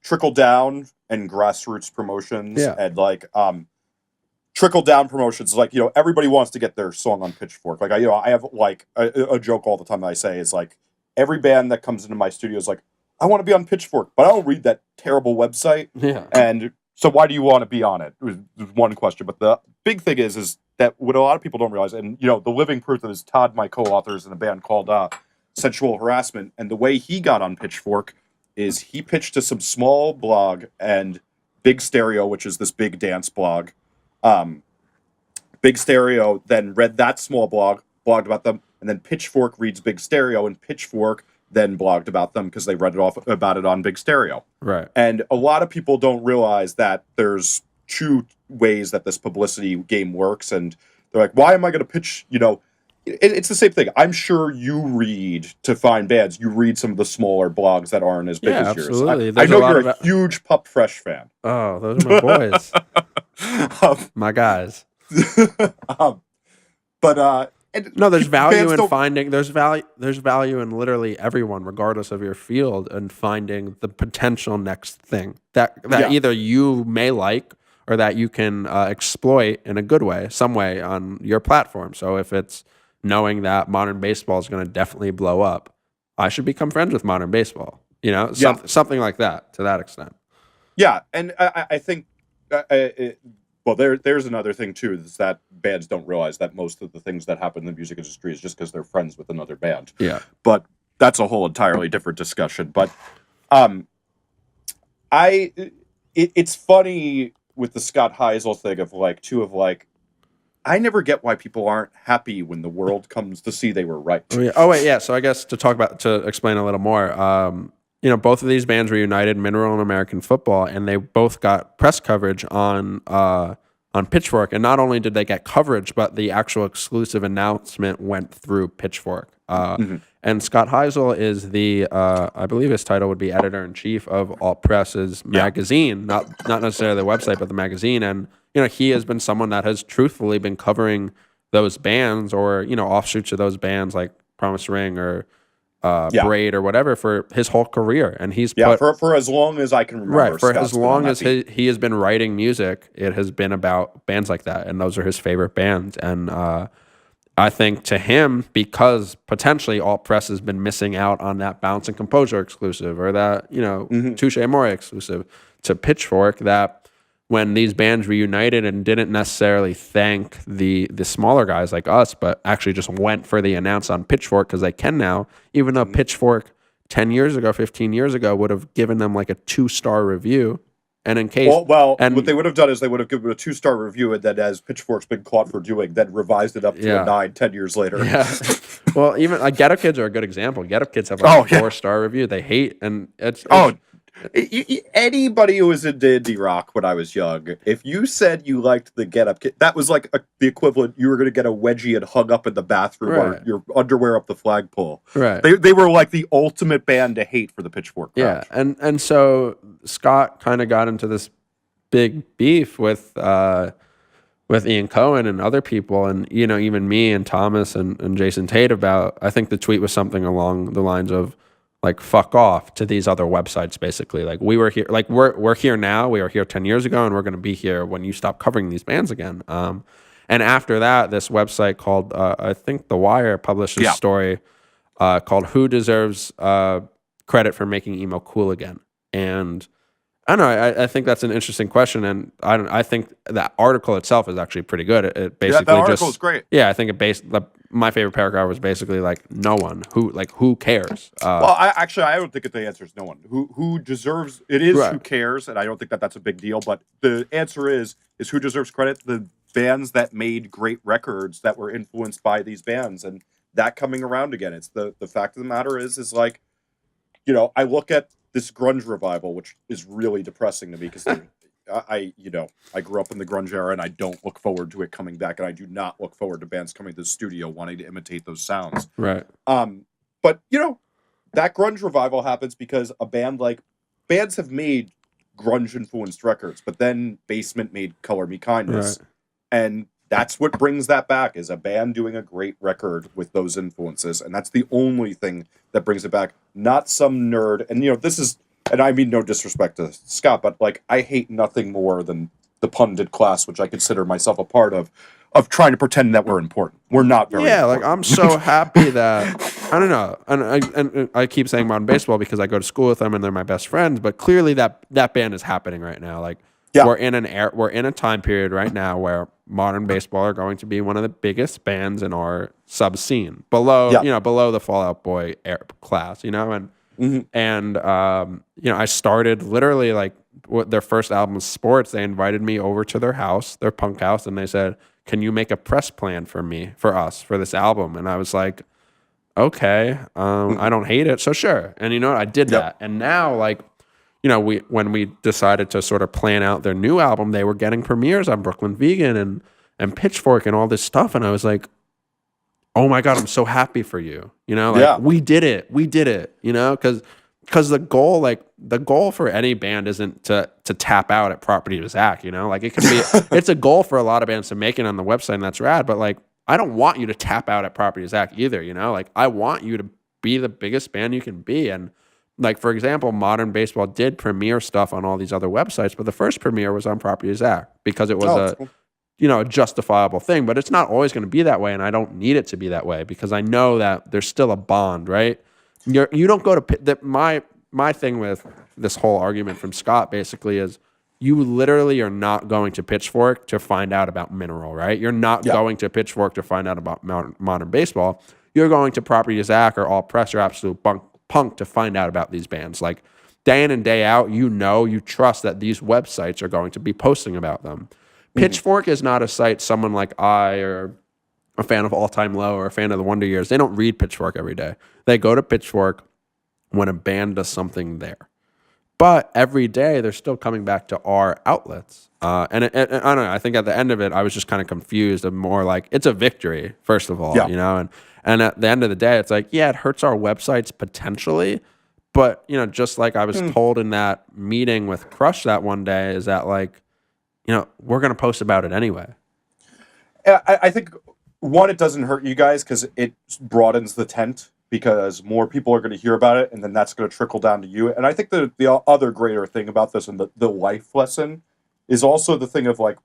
trickle down and grassroots promotions, Yeah. and like trickle down promotions, like everybody wants to get their song on Pitchfork. Like I have like a joke all the time that I say is like, every band that comes into my studio is like, I want to be on Pitchfork, but I don't read that terrible website. Yeah. And so why do you want to be on it? Was one question. But the big thing is that what a lot of people don't realize, and the living proof of this, Todd, my co-author, is in a band called Sensual Harassment, and the way he got on Pitchfork is he pitched to some small blog, and Big Stereo, which is this big dance blog, Big Stereo then read that small blogged about them, and then Pitchfork reads Big Stereo, and Pitchfork then blogged about them because they read about it on Big Stereo. Right. And a lot of people don't realize that there's two ways that this publicity game works, and they're like, why am I going to pitch, it's the same thing. I'm sure you read to find bands. You read some of the smaller blogs that aren't as big Yeah, as yours. absolutely. I know you're a huge Pup Fresh fan. Oh, those are my boys. My guys. But No, there's value in don't... finding there's value in literally everyone, regardless of your field, and finding the potential next thing that Yeah. either you may like or that you can exploit in a good way, some way on your platform. So if it's knowing that modern baseball is going to definitely blow up, I should become friends with modern baseball. Yeah. Something like that, to that extent. Yeah, and I think, well, there's another thing too, is that bands don't realize that most of the things that happen in the music industry is just because they're friends with another band. Yeah. But that's a whole entirely different discussion. But it's funny with the Scott Heisel thing of like, I never get why people aren't happy when the world comes to see they were right. Oh wait, yeah. So I guess to explain a little more, both of these bands were united, Mineral and American Football, and they both got press coverage on Pitchfork. And not only did they get coverage, but the actual exclusive announcement went through Pitchfork. And Scott Heisel is I believe his title would be editor in chief of Alt Press's magazine, not necessarily the website, but the magazine. And he has been someone that has truthfully been covering those bands or offshoots of those bands like Promise Ring or Braid or whatever for his whole career. And he's for as long as I can remember. Right, for Scott's as long as he has been writing music, it has been about bands like that, and those are his favorite bands. And I think to him, because potentially Alt Press has been missing out on that Bounce and Composure exclusive or that Touche Amore exclusive to Pitchfork, that when these bands reunited and didn't necessarily thank the smaller guys like us, but actually just went for the announce on Pitchfork because they can now, even though Pitchfork 10 years ago, 15 years ago would have given them like a 2-star review. And in case... what they would have done is they would have given it a 2-star review, and then as Pitchfork's been caught for doing, then revised it up to a 9, 10 years later. Yeah. Well, even like Ghetto Kids are a good example. Ghetto Kids have like a 4-star review. They hate, and it's anybody who was into indie rock when I was young, if you said you liked the Get Up Kid, that was like the equivalent. You were going to get a wedgie and hung up in the bathroom or your underwear up the flagpole. Right. They were like the ultimate band to hate for the Pitchfork crowd. Yeah, and so Scott kind of got into this big beef with Ian Cohen and other people, and even me and Thomas and Jason Tate about. I think the tweet was something along the lines of, like, fuck off to these other websites, basically. Like, we were here, like, we're here now. We were here 10 years ago, and we're going to be here when you stop covering these bands again. And after that, this website called, I think The Wire published a story called Who Deserves Credit for Making Emo Cool Again? And I don't know. I think that's an interesting question, and I think that article itself is actually pretty good. It basically that article is great. Yeah, I think my favorite paragraph was basically like, no one who cares. I don't think the answer is no one. Who deserves it is who cares, and I don't think that's a big deal. But the answer is who deserves credit? The bands that made great records that were influenced by these bands, and that coming around again. It's the fact of the matter is like, I look at this grunge revival, which is really depressing to me because I grew up in the grunge era and I don't look forward to it coming back, and I do not look forward to bands coming to the studio wanting to imitate those sounds. Right. But that grunge revival happens because bands have made grunge influenced records, but then Basement made Color Me Kindness. Right. And that's what brings that back, is a band doing a great record with those influences. And that's the only thing that brings it back. Not some nerd. And, this is, and I mean no disrespect to Scott, but like, I hate nothing more than the pundit class, which I consider myself a part of trying to pretend that we're important. We're not very important. Like, I'm so happy that, I don't know. And I keep saying modern baseball because I go to school with them and they're my best friends, but clearly that band is happening right now. Like, we're in a time period right now where modern baseball are going to be one of the biggest bands in our sub scene below the Fall Out Boy class, and I started literally like their first album was Sports. They invited me over to their house, their punk house, and they said, "Can you make a press plan for us for this album?" And I was like, "Okay, I don't hate it, so sure." And I did that, and now like. When we decided to sort of plan out their new album, they were getting premieres on Brooklyn Vegan and Pitchfork and all this stuff. And I was like, oh my God, I'm so happy for you. We did it. Because the goal for any band isn't to tap out at Property of Zack, like it can be, it's a goal for a lot of bands to make it on the website, and that's rad. But like, I don't want you to tap out at Property of Zack either, like I want you to be the biggest band you can be. And like, for example, Modern Baseball did premiere stuff on all these other websites, but the first premiere was on Property of Zack because it was a justifiable thing. But it's not always going to be that way, and I don't need it to be that way because I know that there's still a bond, right? You don't go to my thing with this whole argument from Scott basically is you literally are not going to Pitchfork to find out about Mineral, right? You're not going to Pitchfork to find out about Modern Baseball. You're going to Property of Zack or Alt Press or Absolute Punk to find out about these bands. Like, day in and day out, you trust that these websites are going to be posting about them. Pitchfork is not a site someone like I or a fan of All Time Low or a fan of the Wonder Years, they don't read Pitchfork every day. They go to Pitchfork when a band does something there. But every day they're still coming back to our outlets. And I don't know. I think at the end of it, I was just kind of confused and more like, it's a victory, first of all, Yeah. you know? And at the end of the day, it's like, yeah, it hurts our websites potentially. But, you know, just like I was told in that meeting with Crush that one day, is that like, you know, we're going to post about it anyway. I think, one, it doesn't hurt you guys because it broadens the tent, because more people are going to hear about it, and then that's going to trickle down to you. And I think the other greater thing about this, and the life lesson, is also the thing of like,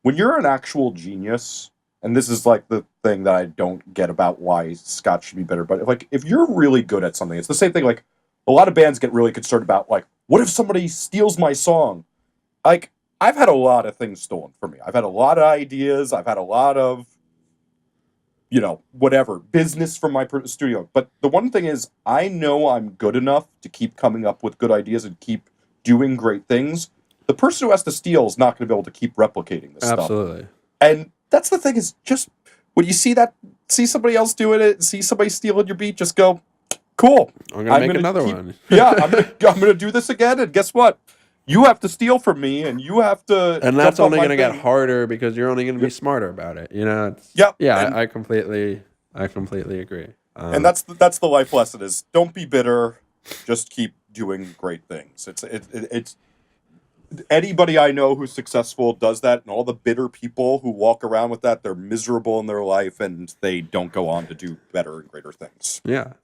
when you're an actual genius, and this is like the thing that I don't get about why Scott should be better, but like, if you're really good at something, it's the same thing. Like, a lot of bands get really concerned about like, what if somebody steals my song? Like, I've had a lot of things stolen from me. I've had a lot of ideas. I've had a lot of, you know, whatever, business from my studio. But the one thing is, I know I'm good enough to keep coming up with good ideas and keep doing great things. The person who has to steal is not going to be able to keep replicating this stuff. Absolutely. And that's the thing, is just when you see somebody else doing it, see somebody stealing your beat, just go, cool. I'm going to make another one. Yeah, I'm gonna do this again, and guess what? You have to steal from me, and you have to. And that's only going to get harder because you're only going to be smarter about it. You know. I completely agree. And that's the life lesson: is don't be bitter, just keep doing great things. It's anybody I know who's successful does that, and all the bitter people who walk around with that, they're miserable in their life, and they don't go on to do better and greater things. Yeah.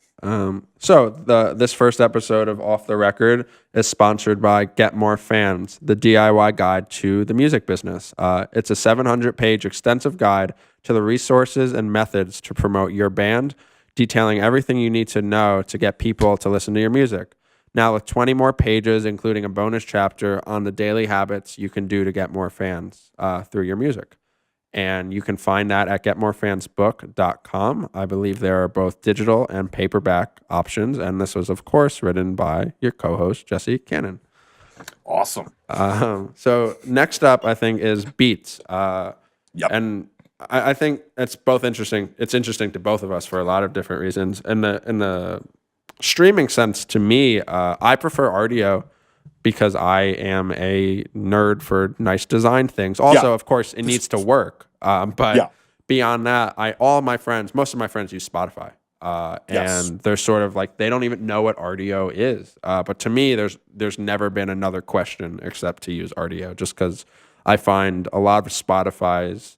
So this first episode of Off the Record is sponsored by Get More Fans, the DIY guide to the music business. It's a 700-page extensive guide to the resources and methods to promote your band, detailing everything you need to know to get people to listen to your music. Now with 20 more pages, including a bonus chapter on the daily habits you can do to get more fans through your music. And you can find that at getmorefansbook.com. I believe there are both digital and paperback options. And this was, of course, written by your co-host, Jesse Cannon. Awesome. So next up, I think, is Beats. Yep. And I think it's both interesting. It's interesting to both of us for a lot of different reasons. In the streaming sense, to me, I prefer Rdio, because I am a nerd for nice design things. Also, of course, it needs to work. But beyond that, most of my friends use Spotify. And they're sort of like, they don't even know what Rdio is. But to me, there's never been another question except to use Rdio, just because I find a lot of Spotify's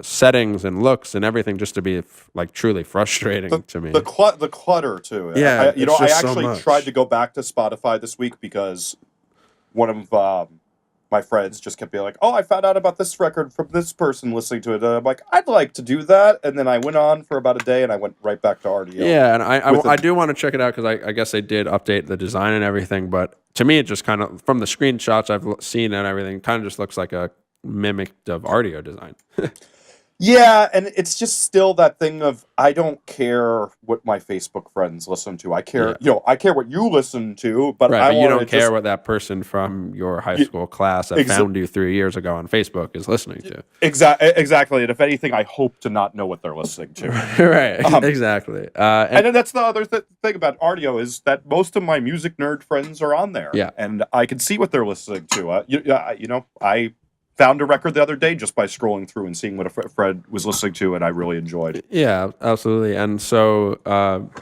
settings and looks and everything just to be like truly frustrating to me. The clutter too. Yeah, I actually tried to go back to Spotify this week because one of my friends just kept being like, "Oh, I found out about this record from this person listening to it." And I'm like, "I'd like to do that," and then I went on for about a day and I went right back to RDO. Yeah, and I do want to check it out because I guess they did update the design and everything, but to me, it just kind of, from the screenshots I've seen and everything, kind of just looks like a mimicked of Rdio design. Yeah, and it's just still that thing of, I don't care what my Facebook friends listen to. I care, I care what you listen to, but but you don't care what that person from your high school class that found you 3 years ago on Facebook is listening to. Exactly, and if anything, I hope to not know what they're listening to. Right, exactly. And then that's the other thing about Rdio, is that most of my music nerd friends are on there. Yeah, and I can see what they're listening to. I found a record the other day just by scrolling through and seeing what a friend was listening to, and I really enjoyed it. Yeah, absolutely. And so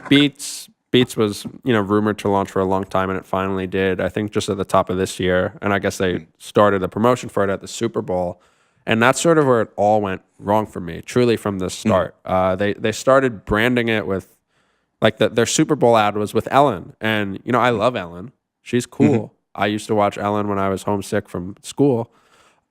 Beats was, rumored to launch for a long time, and it finally did, I think just at the top of this year. And I guess they started the promotion for it at the Super Bowl. And that's sort of where it all went wrong for me, truly from the start. They started branding it with, like, their Super Bowl ad was with Ellen. And, I love Ellen. She's cool. I used to watch Ellen when I was homesick from school.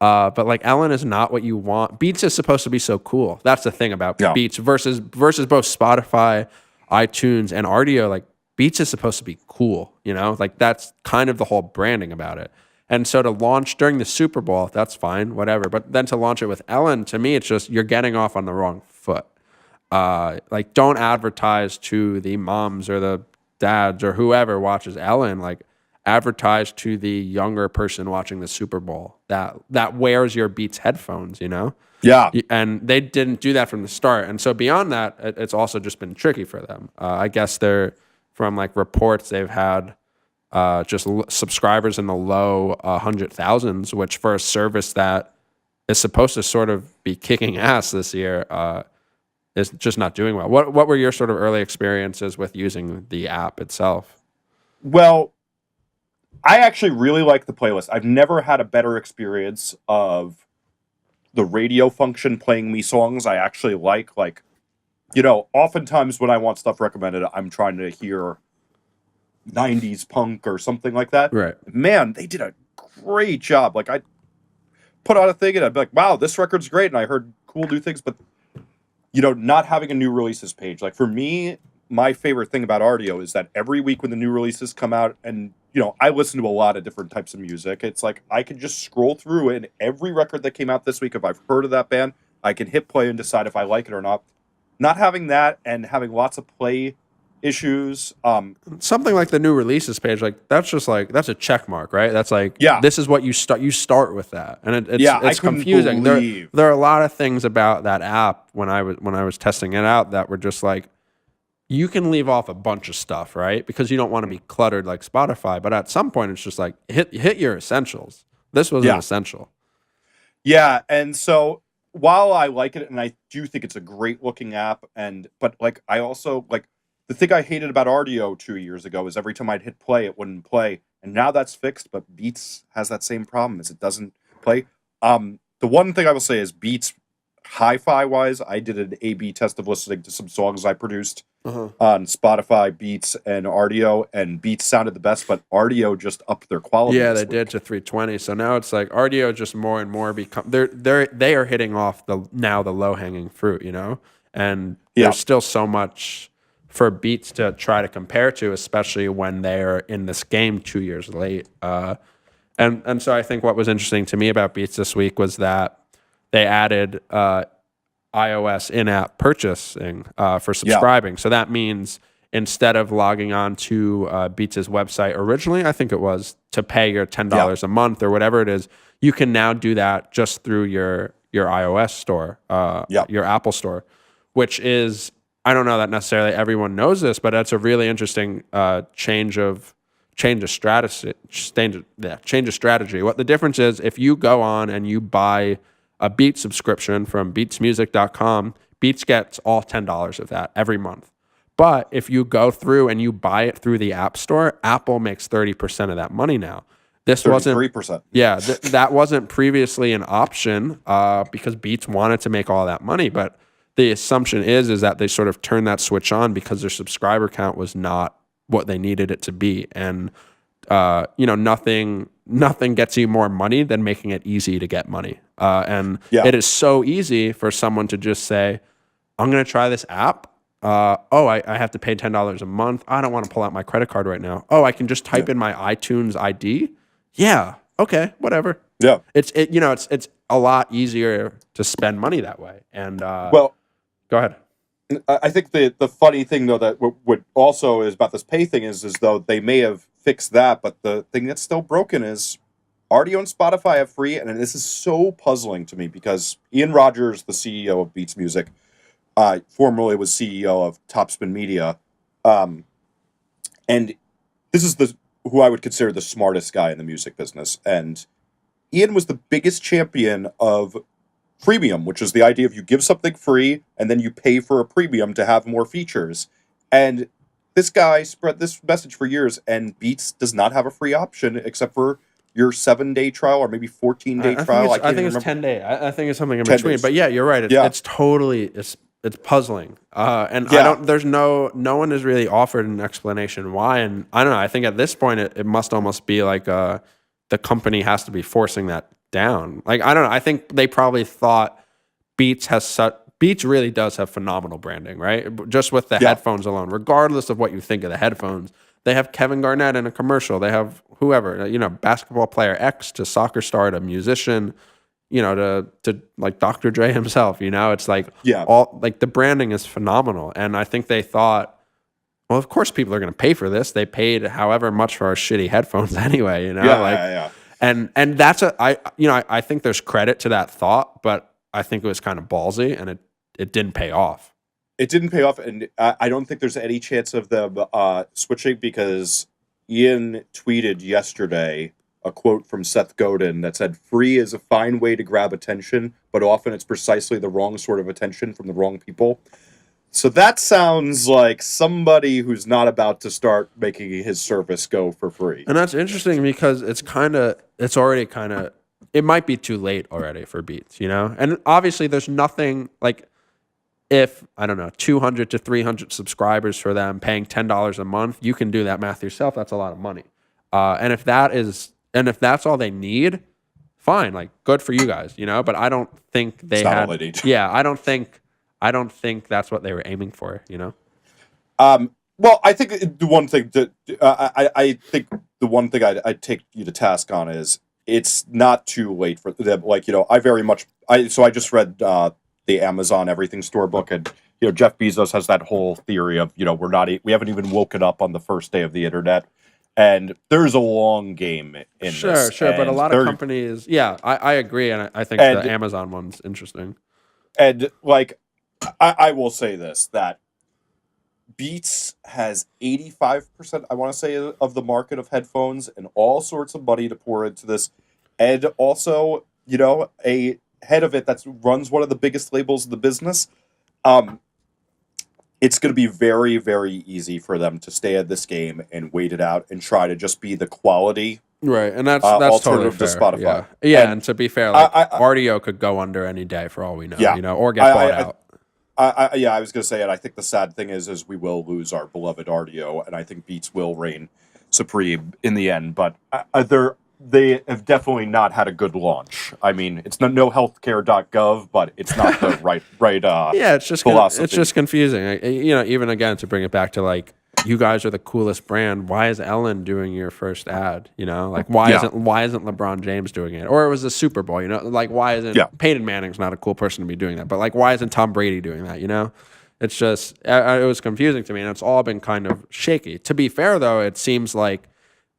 But like, Ellen is not what you want. Beats is supposed to be so cool. That's the thing about Beats versus both Spotify, iTunes, and Rdio. Like, Beats is supposed to be cool, like that's kind of the whole branding about it. And so to launch during the Super Bowl, that's fine, whatever. But then to launch it with Ellen, to me, it's just, you're getting off on the wrong foot. Like, don't advertise to the moms or the dads or whoever watches Ellen. Like, advertise to the younger person watching the Super Bowl that wears your Beats headphones, you know? Yeah. And they didn't do that from the start. And so beyond that, it's also just been tricky for them. I guess they're, from like reports, they've had just subscribers in the low 100,000s, which for a service that is supposed to sort of be kicking ass this year is just not doing well. What were your sort of early experiences with using the app itself? Well, I actually really like the playlist. I've never had a better experience of the radio function playing me songs. I actually like, oftentimes when I want stuff recommended, I'm trying to hear 90s punk or something like that. Right. Man, they did a great job. Like, I put on a thing and I'd be like, wow, this record's great. And I heard cool new things, but, not having a new releases page. Like, for me, my favorite thing about Rdio is that every week when the new releases come out, and, I listen to a lot of different types of music, it's like I can just scroll through and every record that came out this week, if I've heard of that band, I can hit play and decide if I like it or not. Not having that and having lots of play issues. Something like the new releases page, like that's a check mark, right? That's like, Yeah. this is what you start. You start with that, and it's I couldn't confusing. believe. There are a lot of things about that app when I was testing it out that were just like, you can leave off a bunch of stuff, right? Because you don't want to be cluttered like Spotify. But at some point, it's just like hit your essentials. This was an essential. Yeah, and so while I like it, and I do think it's a great looking app, but like I also like the thing I hated about Rdio 2 years ago is every time I'd hit play, it wouldn't play, and now that's fixed. But Beats has that same problem, is it doesn't play. The one thing I will say is Beats, hi-fi wise, I did an A/B test of listening to some songs I produced on Spotify, Beats, and Rdio, and Beats sounded the best, but Rdio just upped their quality. Yeah, they did to 320. So now it's like Rdio just more and more become they are hitting off the low hanging fruit, and there's still so much for Beats to try to compare to, especially when they're in this game 2 years late. And so I think what was interesting to me about Beats this week was that they added iOS in-app purchasing for subscribing. So that means instead of logging on to Beats' website originally, I think it was to pay your $10 a month or whatever it is, you can now do that just through your iOS store, your Apple store, which is, I don't know that necessarily everyone knows this, but that's a really interesting change of strategy. What the difference is, if you go on and you buy a Beats subscription from beatsmusic.com, Beats gets all $10 of that every month. But if you go through and you buy it through the App Store, Apple makes 30% of that money now. This 33%. wasn't 3%. Yeah, that wasn't previously an option because Beats wanted to make all that money. But the assumption is that they sort of turned that switch on because their subscriber count was not what they needed it to be. And nothing gets you more money than making it easy to get money. It is so easy for someone to just say, I'm going to try this app. I have to pay $10 a month. I don't want to pull out my credit card right now. Oh, I can just type in my iTunes ID. Yeah. Okay. Whatever. Yeah. It's a lot easier to spend money that way. And go ahead. I think the funny thing though that what also is about this pay thing is though they may have fixed that, but the thing that's still broken is Rdio and Spotify have free, and this is so puzzling to me because Ian Rogers, the CEO of Beats Music, formerly was CEO of Topspin Media, and this is who I would consider the smartest guy in the music business, and Ian was the biggest champion of freemium, which is the idea of you give something free and then you pay for a premium to have more features. And this guy spread this message for years, and Beats does not have a free option except for your 7-day trial or maybe 14-day trial. I think it's 10 day. I think it's something in between. Days. But yeah, you're right. It's totally it's puzzling. There's no one has really offered an explanation why. And I don't know. I think at this point it must almost be like the company has to be forcing that down. Like, I don't know. I think they probably thought Beats really does have phenomenal branding, right? Just with the headphones alone, regardless of what you think of the headphones. They have Kevin Garnett in a commercial. They have whoever, basketball player X to soccer star to musician, to like Dr. Dre himself, it's like all like the branding is phenomenal. And I think they thought, well, of course people are going to pay for this. They paid however much for our shitty headphones anyway, Yeah, like, yeah. and that's I think there's credit to that thought, but I think it was kind of ballsy and it didn't pay off. It didn't pay off, and I don't think there's any chance of them switching, because Ian tweeted yesterday a quote from Seth Godin that said, "Free is a fine way to grab attention, but often it's precisely the wrong sort of attention from the wrong people." So that sounds like somebody who's not about to start making his service go for free. And that's interesting because it's already kind of, it might be too late already for Beats, And obviously there's nothing like, if, I don't know, 200 to 300 subscribers for them paying $10 a month, you can do that math yourself. That's a lot of money. And if that's all they need, fine, like good for you guys, but I don't think they It's not had, all they need. yeah, I don't think that's what they were aiming for, Well, I think the one thing that I think the one thing I'd take you to task on is it's not too late for them. Like, I very much I just read the Amazon Everything Store book, and Jeff Bezos has that whole theory of we haven't even woken up on the first day of the internet, and there's a long game in this. Sure, but a lot of companies, yeah, I agree, and I think the Amazon one's interesting. And like, I will say this, that Beats has 85%, I want to say, of the market of headphones, and all sorts of money to pour into this. And also, a head of it that runs one of the biggest labels in the business. It's going to be very, very easy for them to stay at this game and wait it out and try to just be the quality. Right, and that's totally fair. To Spotify. Yeah, and to be fair, like RDO could go under any day for all we know, or get bought out. I was going to say it. I think the sad thing is we will lose our beloved RDO, and I think Beats will reign supreme in the end. But they have definitely not had a good launch. I mean, it's no healthcare.gov, but it's not the right yeah, it's just philosophy. It's just confusing. Even again, to bring it back to like, you guys are the coolest brand. Why is Ellen doing your first ad? Like, why isn't LeBron James doing it? Or it was the Super Bowl. Like, why isn't Peyton Manning's not a cool person to be doing that? But like, why isn't Tom Brady doing that? It's just it was confusing to me, and it's all been kind of shaky. To be fair, though, it seems like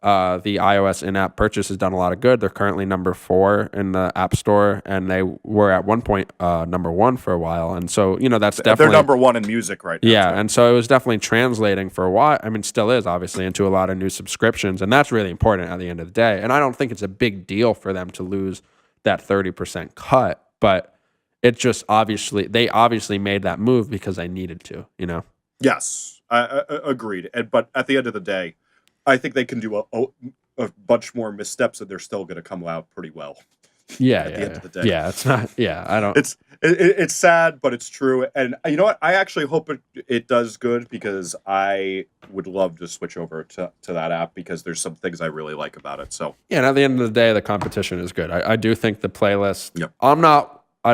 the iOS in-app purchase has done a lot of good. They're currently number 4 in the App Store, and they were at one point number 1 for a while. And so, that's definitely... They're number 1 in music right now. Yeah, and so it was definitely translating for a while. I mean, still is, obviously, into a lot of new subscriptions, and that's really important at the end of the day. And I don't think it's a big deal for them to lose that 30% cut, but it just they obviously made that move because they needed to, Yes, I agreed. But at the end of the day, I think they can do a bunch more missteps, and they're still going to come out pretty well. Yeah, at the end of the day. Yeah, it's not. Yeah, I don't. It's sad, but it's true. And you know what? I actually hope it does good, because I would love to switch over to that app, because there's some things I really like about it. So yeah, and at the end of the day, the competition is good. I do think the playlist. Yep. I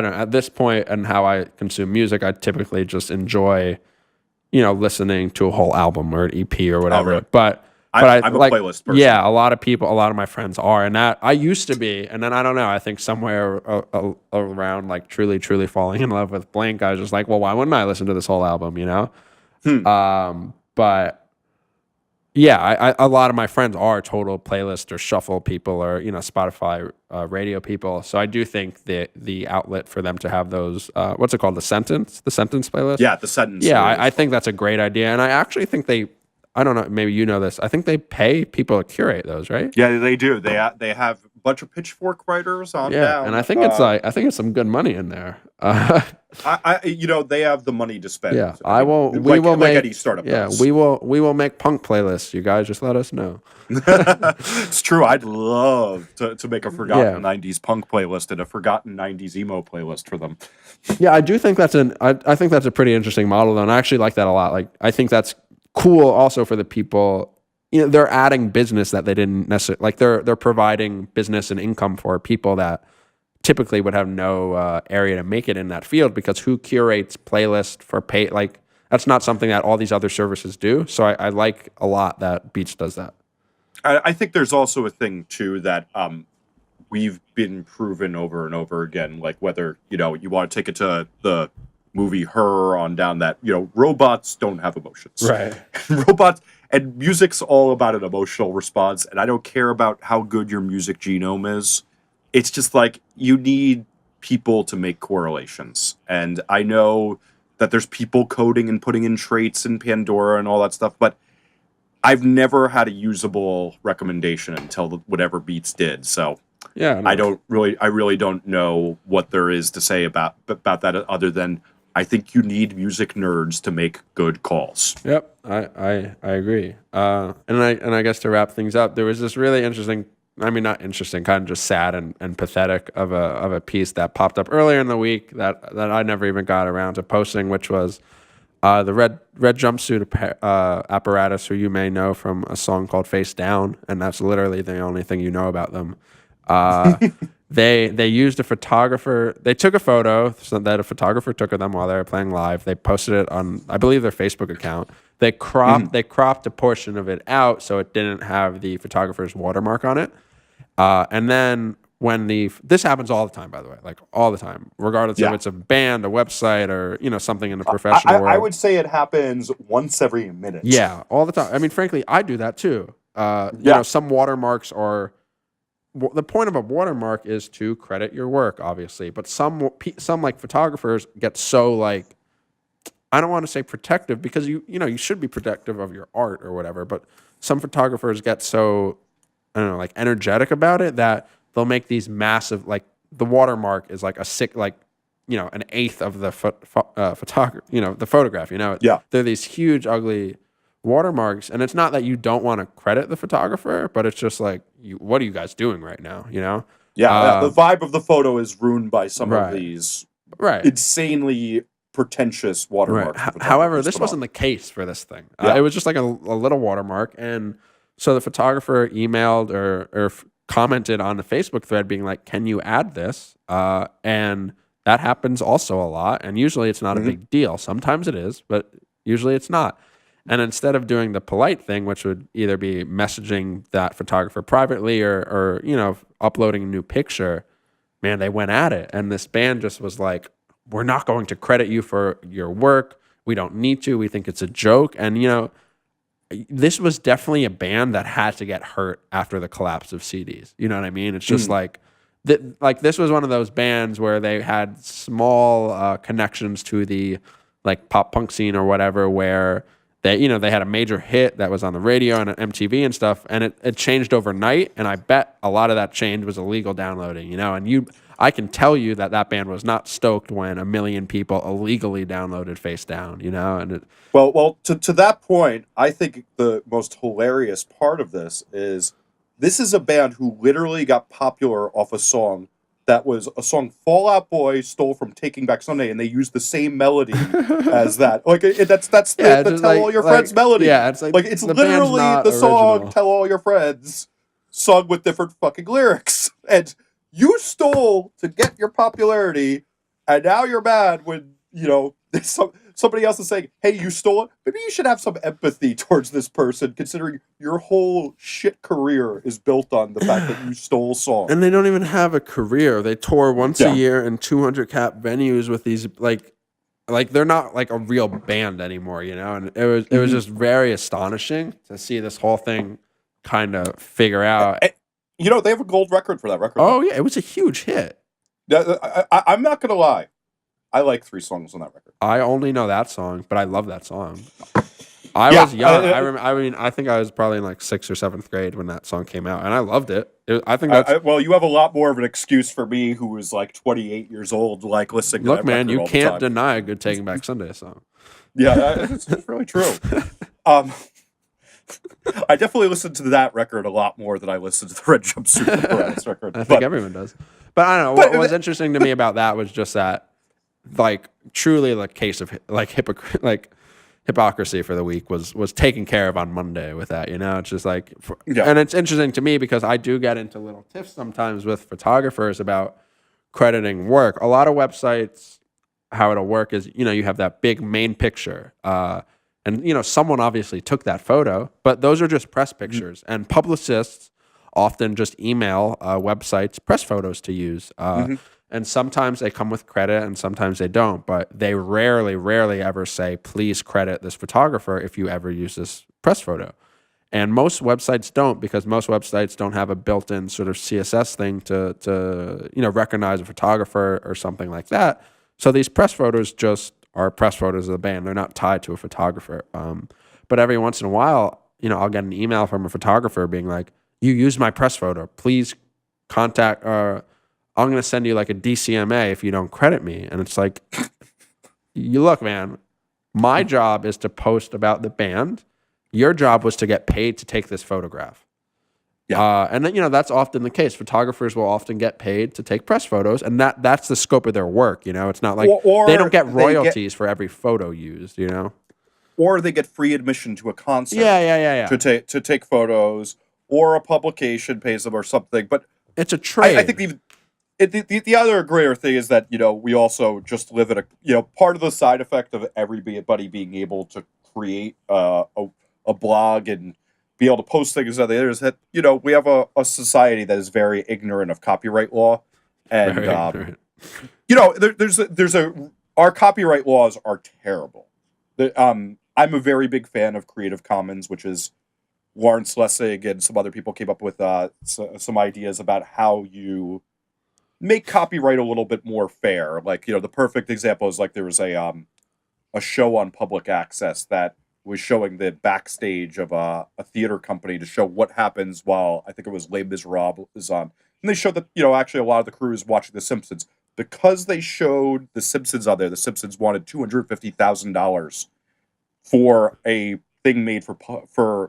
don't know, at this point and how I consume music, I typically just enjoy, listening to a whole album or an EP or whatever. Right. But I'm a playlist person. Yeah, a lot of my friends are, and that I used to be, and then I don't know. I think somewhere around like truly falling in love with Blink, I was just like, well, why wouldn't I listen to this whole album? But yeah, a lot of my friends are total playlist or shuffle people, or Spotify radio people. So I do think the outlet for them to have those what's it called, the sentence playlist. Yeah, the sentence. Yeah, I think that's a great idea, and I actually think I don't know, maybe you know this. I think they pay people to curate those, right? Yeah, they do. They have a bunch of Pitchfork writers on down. And I think it's some good money in there. They have the money to spend. Yeah, we will make any startup. Yeah, does. we will make punk playlists. You guys just let us know. It's true. I'd love to make a forgotten 90s punk playlist and a forgotten 90s emo playlist for them. Yeah, I do think that's I think that's a pretty interesting model, though, and I actually like that a lot. Like, I think that's cool also for the people. They're adding business that they didn't necessarily like. They're providing business and income for people that typically would have no area to make it in that field, because who curates playlist for pay? Like, that's not something that all these other services do. So I like a lot that Beats does that. I think there's also a thing too that we've been proven over and over again, like whether you want to take it to the movie Her on down that, robots don't have emotions. Right. Robots and music's all about an emotional response, and I don't care about how good your music genome is. It's just like you need people to make correlations. And I know that there's people coding and putting in traits in Pandora and all that stuff, but I've never had a usable recommendation until whatever Beats did. So Yeah. No. I really don't know what there is to say about that other than I think you need music nerds to make good calls. Yep, I agree. And I guess to wrap things up, there was this really interesting, I mean, not interesting, kind of just sad and pathetic of a piece that popped up earlier in the week that I never even got around to posting, which was the red jumpsuit apparatus, who you may know from a song called Face Down, and that's literally the only thing you know about them. They used a photographer. They took a photo so that a photographer took of them while they were playing live. They posted it on, I believe, their Facebook account. They cropped a portion of it out so it didn't have the photographer's watermark on it. And then when this happens all the time, by the way, like all the time, regardless if it's a band, a website, or something in the professional world. I would say it happens once every minute. Yeah, all the time. I mean, frankly, I do that too. Some watermarks are. The point of a watermark is to credit your work, obviously, but some like photographers get so like, I don't want to say protective, because you should be protective of your art or whatever, but some photographers get so, I don't know, like energetic about it that they'll make these massive, like the watermark is like an eighth of the the photograph. They're these huge ugly watermarks, and it's not that you don't want to credit the photographer, but it's just like, what are you guys doing right now? The vibe of the photo is ruined by some of these insanely pretentious watermarks. However, this wasn't the case for this thing. It was just like a little watermark, and so the photographer emailed or commented on the Facebook thread being like, can you add this? And that happens also a lot, and usually it's not a big deal. Sometimes it is, but usually it's not. And instead of doing the polite thing, which would either be messaging that photographer privately or uploading a new picture, man, they went at it. And this band just was like, we're not going to credit you for your work. We don't need to. We think it's a joke. And, this was definitely a band that had to get hurt after the collapse of CDs. You know what I mean? It's just like this was one of those bands where they had small connections to the like pop punk scene or whatever, where they had a major hit that was on the radio and on MTV and stuff, and it changed overnight. And I bet a lot of that change was illegal downloading, and I can tell you that band was not stoked when 1 million people illegally downloaded Face Down, and well, to that point, I think the most hilarious part of this is a band who literally got popular off a song that was a song Fall Out Boy stole from Taking Back Sunday, and they used the same melody as that. Like that's the Tell All Your Friends melody. Yeah, it's like it's literally the song Tell All Your Friends, sung with different fucking lyrics. And you stole to get your popularity, and now you're mad when somebody else is saying, hey, you stole it. Maybe you should have some empathy towards this person, considering your whole shit career is built on the fact that you stole songs. And they don't even have a career. They tour once a year in 200 cap venues with these like they're not like a real band anymore, and it was just very astonishing to see this whole thing kind of figure out. They have a gold record for that record. Oh yeah, it was a huge hit. I'm not gonna lie, I like 3 songs on that record. I only know that song, but I love that song. I was young. I think I was probably in like 6th or 7th grade when that song came out, and I loved it. I think that's well, you have a lot more of an excuse for me, who was like 28 years old, like listening to that record all the time. Look, man, you can't deny a good Taking Back Sunday song. Yeah, it's really true. I definitely listened to that record a lot more than I listened to the Red Jumpsuit Apparatus record. I think everyone does. But I don't know. What was interesting to me about that was just that, like, truly the case of like hypocrisy for the week was taken care of on Monday with that. It's just like, and it's interesting to me because I do get into little tiffs sometimes with photographers about crediting work. A lot of websites, how it'll work is, you have that big main picture, and someone obviously took that photo, but those are just press pictures, and publicists often just email websites press photos to use. And sometimes they come with credit and sometimes they don't, but they rarely ever say, please credit this photographer if you ever use this press photo. And most websites don't, because most websites don't have a built-in sort of CSS thing to recognize a photographer or something like that. So these press photos just are press photos of the band. They're not tied to a photographer. But every once in a while, I'll get an email from a photographer being like, you used my press photo. Please contact, I'm going to send you like a DCMA if you don't credit me. And it's like, you look, man, my job is to post about the band. Your job was to get paid to take this photograph. Yeah. And then, that's often the case. Photographers will often get paid to take press photos, and that's the scope of their work. It's not like they don't get royalties for every photo used, Or they get free admission to a concert. Yeah. To take photos, or a publication pays them or something. But it's a trade. I think the other greater thing is that, we also just live in part of the side effect of everybody being able to create a blog and be able to post things on the internet is that, we have a society that is very ignorant of copyright law. And, our copyright laws are terrible. I'm a very big fan of Creative Commons, which is Lawrence Lessig and some other people came up with some ideas about how you make copyright a little bit more fair. Like, the perfect example is like there was a show on public access that was showing the backstage of a theater company to show what happens while, I think it was Les Miserables is on. And they showed that, actually a lot of the crew is watching The Simpsons. Because they showed The Simpsons on there, The Simpsons wanted $250,000 for a thing made for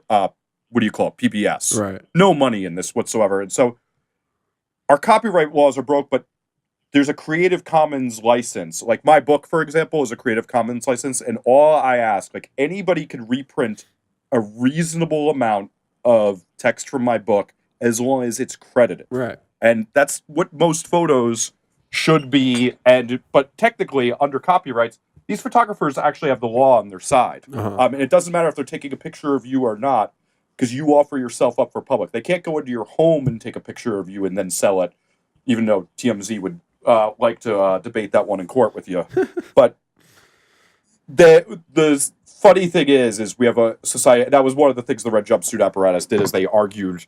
what do you call it, PBS. Right. No money in this whatsoever. And so our copyright laws are broke, but there's a Creative Commons license. Like my book, for example, is a Creative Commons license, and all I ask, like anybody can reprint a reasonable amount of text from my book as long as it's credited. Right. And that's what most photos should be. But technically, under copyrights, these photographers actually have the law on their side. And it doesn't matter if they're taking a picture of you or not, because you offer yourself up for public. They can't go into your home and take a picture of you and then sell it, even though TMZ would like to debate that one in court with you. But the funny thing is we have a society. That was one of the things the Red Jumpsuit Apparatus did, is they argued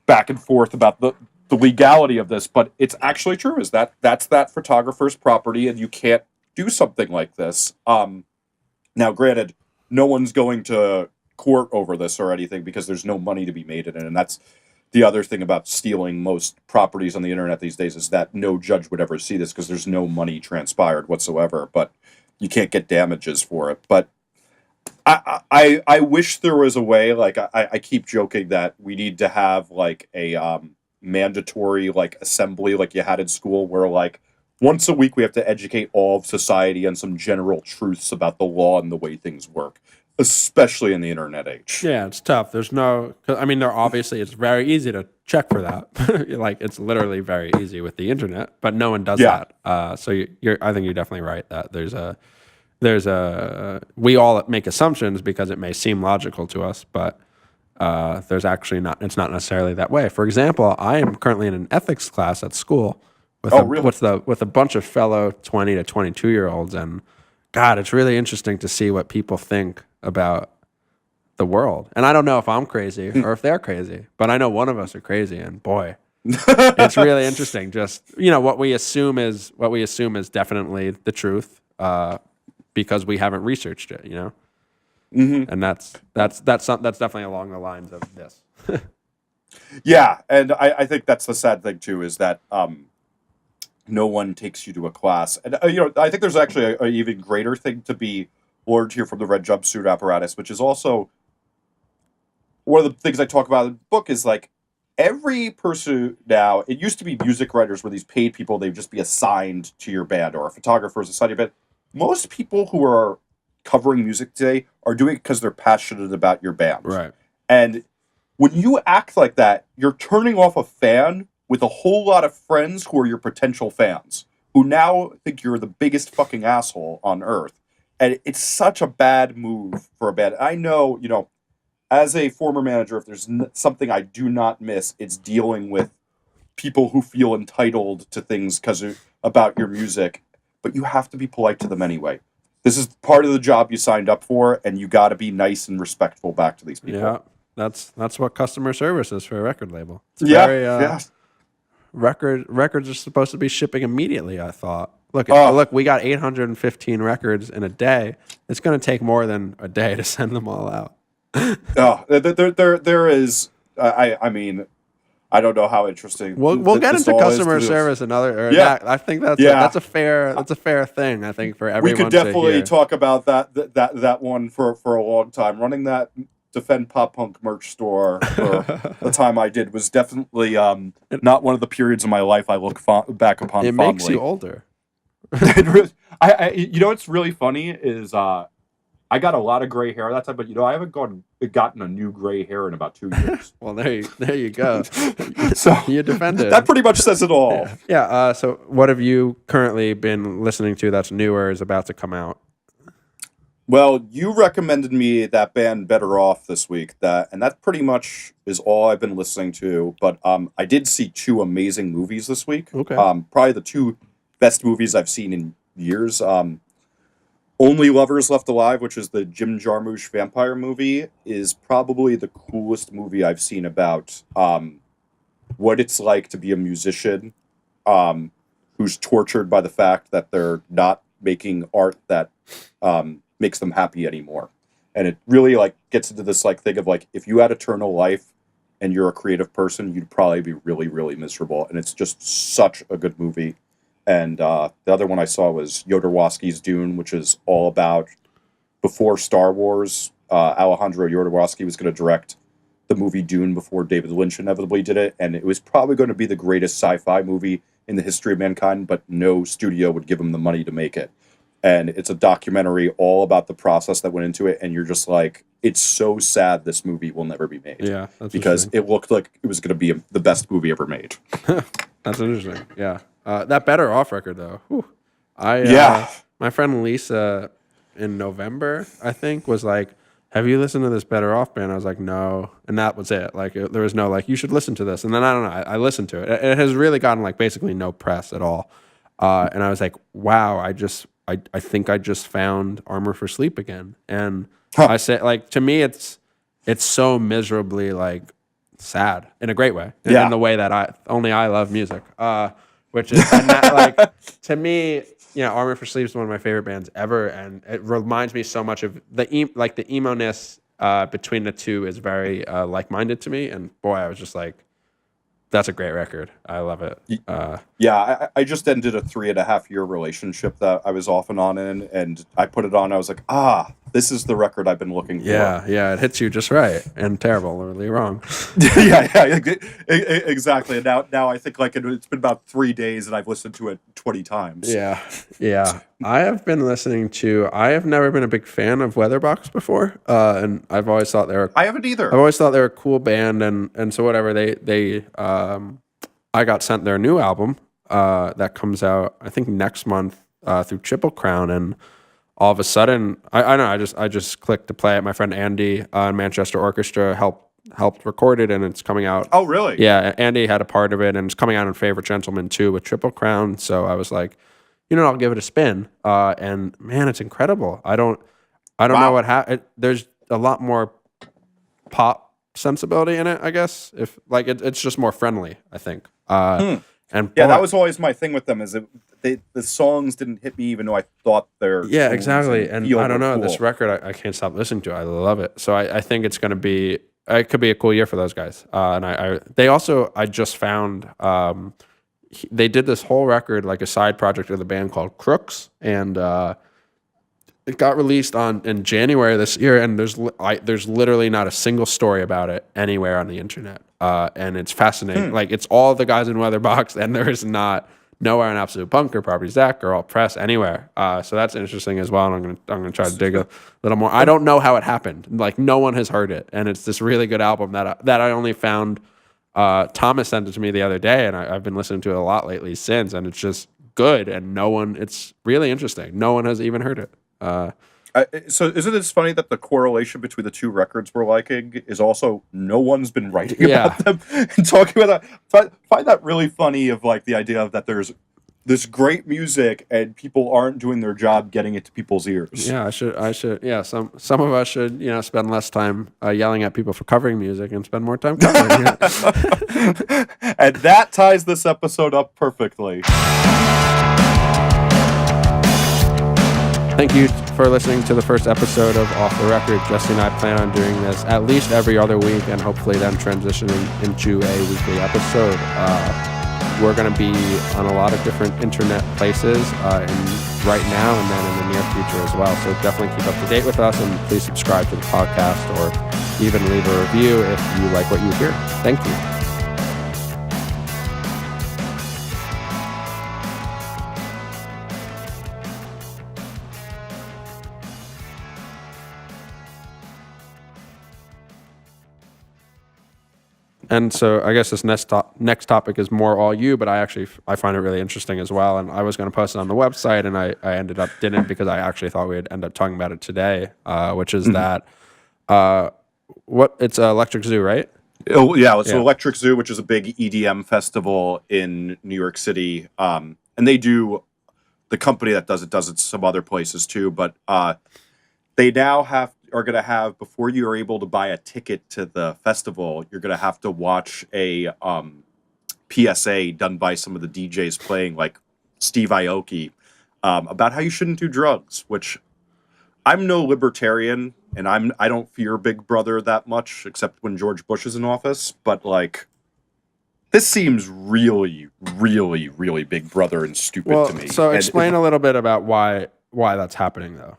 back and forth about the legality of this. But it's actually true, is that's that photographer's property, and you can't do something like this. Now, granted, no one's going to court over this or anything because there's no money to be made in it, and that's the other thing about stealing most properties on the internet these days, is that no judge would ever see this because there's no money transpired whatsoever, but you can't get damages for it. But I wish there was a way, like I keep joking that we need to have like a mandatory like assembly like you had in school, where like once a week we have to educate all of society on some general truths about the law and the way things work, especially in the internet age. Yeah, it's tough. There obviously, it's very easy to check for that. Like, it's literally very easy with the internet, but no one does that. So I think you're definitely right that we all make assumptions because it may seem logical to us, but there's actually not. It's not necessarily that way. For example, I am currently in an ethics class at school with a bunch of fellow 20 to 22-year-olds, and God, it's really interesting to see what people think about the world. And I don't know if I'm crazy or if they're crazy, but I know one of us are crazy, and boy, it's really interesting. Just, what we assume is definitely the truth, because we haven't researched it, Mm-hmm. And that's definitely along the lines of this. Yeah, and I think that's the sad thing too, is that no one takes you to a class. And I think there's actually an even greater thing to be learned here from the Red Jumpsuit Apparatus, which is also one of the things I talk about in the book, is like every person now, it used to be music writers were these paid people, they'd just be assigned to your band, or a photographer is assigned to your band. Most people who are covering music today are doing it because they're passionate about your band. Right. And when you act like that, you're turning off a fan with a whole lot of friends who are your potential fans, who now think you're the biggest fucking asshole on earth. And it's such a bad move for a band. I know, as a former manager, if there's something I do not miss, it's dealing with people who feel entitled to things about your music, but you have to be polite to them anyway. This is part of the job you signed up for, and you got to be nice and respectful back to these people. Yeah, that's what customer service is for a record label. It's Yeah, very yeah. records are supposed to be shipping immediately. I thought. Look, we got 815 records in a day. It's going to take more than a day to send them all out. Oh, there is. I mean, I don't know how interesting. We'll get into customer service another. Yeah, I think that's a fair thing. I think for everyone. We could definitely talk about that one for a long time. Running that Defend Pop Punk merch store for the time I did was definitely not one of the periods of my life I look back upon. It fondly. Makes you older. You know what's really funny is I got a lot of gray hair that time, but I haven't gotten a new gray hair in about 2 years. Well, there you go. So you defended. That pretty much says it all. Yeah. So what have you currently been listening to that's newer, is about to come out? Well, you recommended me that band Better Off this week, and that pretty much is all I've been listening to. But I did see 2 amazing movies this week. Okay. Probably the 2 best movies I've seen in years. Only Lovers Left Alive, which is the Jim Jarmusch vampire movie, is probably the coolest movie I've seen about what it's like to be a musician who's tortured by the fact that they're not making art that makes them happy anymore. And it really gets into this thing of if you had eternal life and you're a creative person, you'd probably be really, really miserable. And it's just such a good movie. And the other one I saw was Jodorowsky's Dune, which is all about before Star Wars. Alejandro Jodorowsky was going to direct the movie Dune before David Lynch inevitably did it. And it was probably going to be the greatest sci-fi movie in the history of mankind, but no studio would give him the money to make it. And it's a documentary all about the process that went into it. And you're just it's so sad this movie will never be made. Yeah. Because it looked like it was going to be the best movie ever made. That's interesting. Yeah. That Better Off record, though. Whew. My friend Lisa in November, I think, was like, have you listened to this Better Off band? I was like, no. And that was it. There was no, you should listen to this. And then, I don't know, I listened to it. It has really gotten, basically no press at all. And I was like, wow, I think I just found Armor for Sleep again. And I say, to me, it's so miserably, sad in a great way. In the way that only I love music. Which is, and that, to me, Armor for Sleep is one of my favorite bands ever, and it reminds me so much of the emo-ness between the two is very like-minded to me, and boy, I was just that's a great record. I love it. I just ended a 3.5-year relationship that I was off and on in, and I put it on. I was like, this is the record I've been looking for. Yeah, it hits you just right and terribly wrong. Exactly. And now I think it's been about 3 days and I've listened to it 20 times. Yeah. I have never been a big fan of Weatherbox before, and I've always thought I haven't either. I've always thought they were a cool band, and so whatever I got sent their new album that comes out I think next month through Triple Crown, and all of a sudden I just clicked to play it. My friend Andy in Manchester Orchestra helped record it, and it's coming out. Oh, really? Yeah, Andy had a part of it, and it's coming out in Favorite Gentleman too with Triple Crown. So I was like, I'll give it a spin. And man, it's incredible. I don't know what happened. There's a lot more pop sensibility in it, I guess. If it's just more friendly, I think. And that was always my thing with them, is the songs didn't hit me even though I thought they're exactly. And I don't know, cool. This record I can't stop listening to. I love it. So I think it's going to be. It could be a cool year for those guys. And I just found they did this whole record a side project of the band called Crooks, and it got released in January this year, and there's literally not a single story about it anywhere on the internet. And it's fascinating. It's all the guys in Weatherbox, and there is nowhere on Absolute Punk or Property Zack or Alt Press anywhere. So that's interesting as well. And I'm gonna try to dig a little more. I don't know how it happened. No one has heard it, and it's this really good album that I only found. Thomas sent it to me the other day, and I've been listening to it a lot lately since, and it's just good. And it's really interesting. No one has even heard it. So isn't it funny that the correlation between the two records we're liking is also no one's been writing about Yeah. them and talking about that. Find that really funny of like the idea of that there's this great music and people aren't doing their job getting it to people's ears. Yeah, I should. Yeah, some of us should, spend less time yelling at people for covering music and spend more time covering it. And that ties this episode up perfectly. Thank you for listening to the first episode of Off the Record. Jesse and I plan on doing this at least every other week, and hopefully then transitioning into a weekly episode. We're going to be on a lot of different internet places right now and then in the near future as well. So definitely keep up to date with us, and please subscribe to the podcast or even leave a review if you like what you hear. Thank you. And so I guess this next topic is more all you, but I find it really interesting as well. And I was going to post it on the website, and I ended up didn't because I actually thought we'd end up talking about it today, which is that it's Electric Zoo, right? Oh, yeah, it's Electric Zoo, which is a big EDM festival in New York City. And they do, the company that does it some other places too, but they now are going to have, before you are able to buy a ticket to the festival, you're going to have to watch a PSA done by some of the DJs playing, like Steve Aoki, about how you shouldn't do drugs, which I'm no libertarian, and I don't fear Big Brother that much, except when George Bush is in office, but like, this seems really, really, really Big Brother and stupid to me. So explain a little bit about why that's happening, though.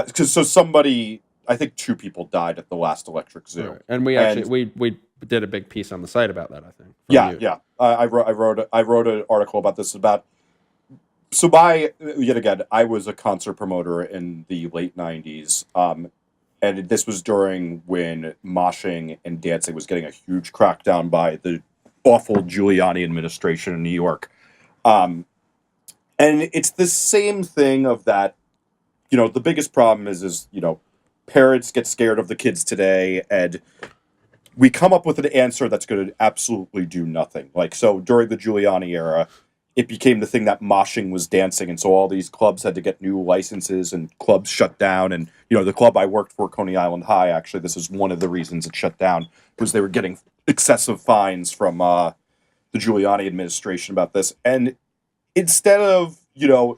Because somebody, I think 2 people died at the last Electric Zoo, right. And we did a big piece on the site about that. I think. Yeah. I wrote an article about this yet again, I was a concert promoter in the late 90s, and this was during when moshing and dancing was getting a huge crackdown by the awful Giuliani administration in New York, and it's the same thing of that. The biggest problem is parents get scared of the kids today, and we come up with an answer that's going to absolutely do nothing. Like, so during the Giuliani era, it became the thing that moshing was dancing, and so all these clubs had to get new licenses, and clubs shut down. And the club I worked for, Coney Island High, actually, this is one of the reasons it shut down, was they were getting excessive fines from the Giuliani administration about this. And instead of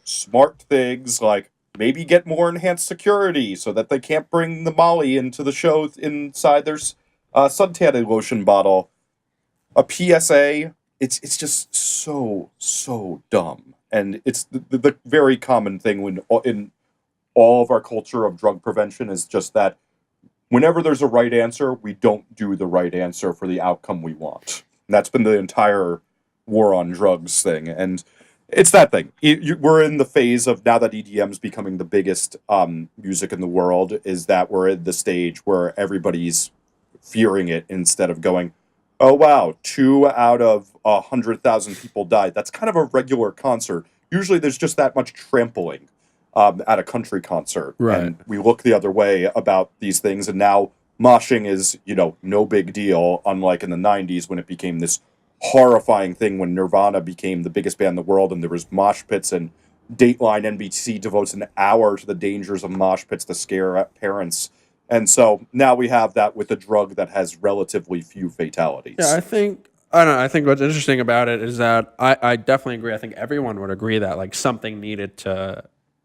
smart things like maybe get more enhanced security so that they can't bring the Molly into the show inside their suntanning lotion bottle, a PSA. It's just so dumb, and it's the very common thing in all of our culture of drug prevention is just that whenever there's a right answer, we don't do the right answer for the outcome we want. And that's been the entire war on drugs thing, and it's that thing. We're in the phase of, now that EDM is becoming the biggest music in the world, is that we're at the stage where everybody's fearing it instead of going, oh wow, 2 out of 100,000 people died. That's kind of a regular concert. Usually there's just that much trampling at a country concert. Right. And we look the other way about these things, and now moshing is, no big deal, unlike in the 90s when it became this horrifying thing when Nirvana became the biggest band in the world, and there was mosh pits, and Dateline NBC devotes an hour to the dangers of mosh pits to scare parents. And so now we have that with a drug that has relatively few fatalities. Yeah, I don't know. I think what's interesting about it is that I definitely agree. I think everyone would agree that like something needed to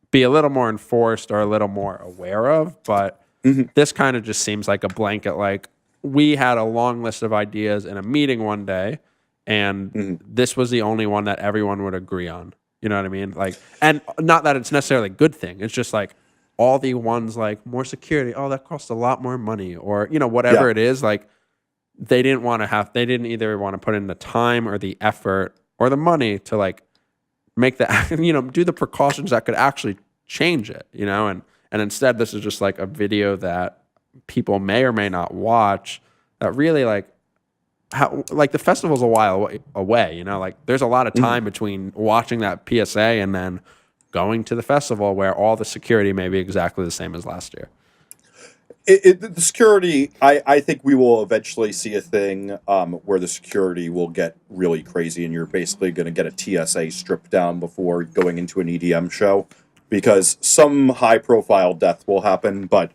be a little more enforced or a little more aware of. But this kind of just seems like a blanket. Like, we had a long list of ideas in a meeting one day, and this was the only one that everyone would agree on. You know what I mean? Like, and not that it's necessarily a good thing. It's just like all the ones like more security. Oh, that costs a lot more money, or whatever it is. Like, they didn't either want to put in the time or the effort or the money to like make the do the precautions that could actually change it. And instead this is just like a video that people may or may not watch. That really like the festival's a while away. Like, there's a lot of time between watching that PSA and then going to the festival where all the security may be exactly the same as last year. The security, I think we will eventually see a thing where the security will get really crazy, and you're basically going to get a TSA strip down before going into an EDM show, because some high-profile death will happen. But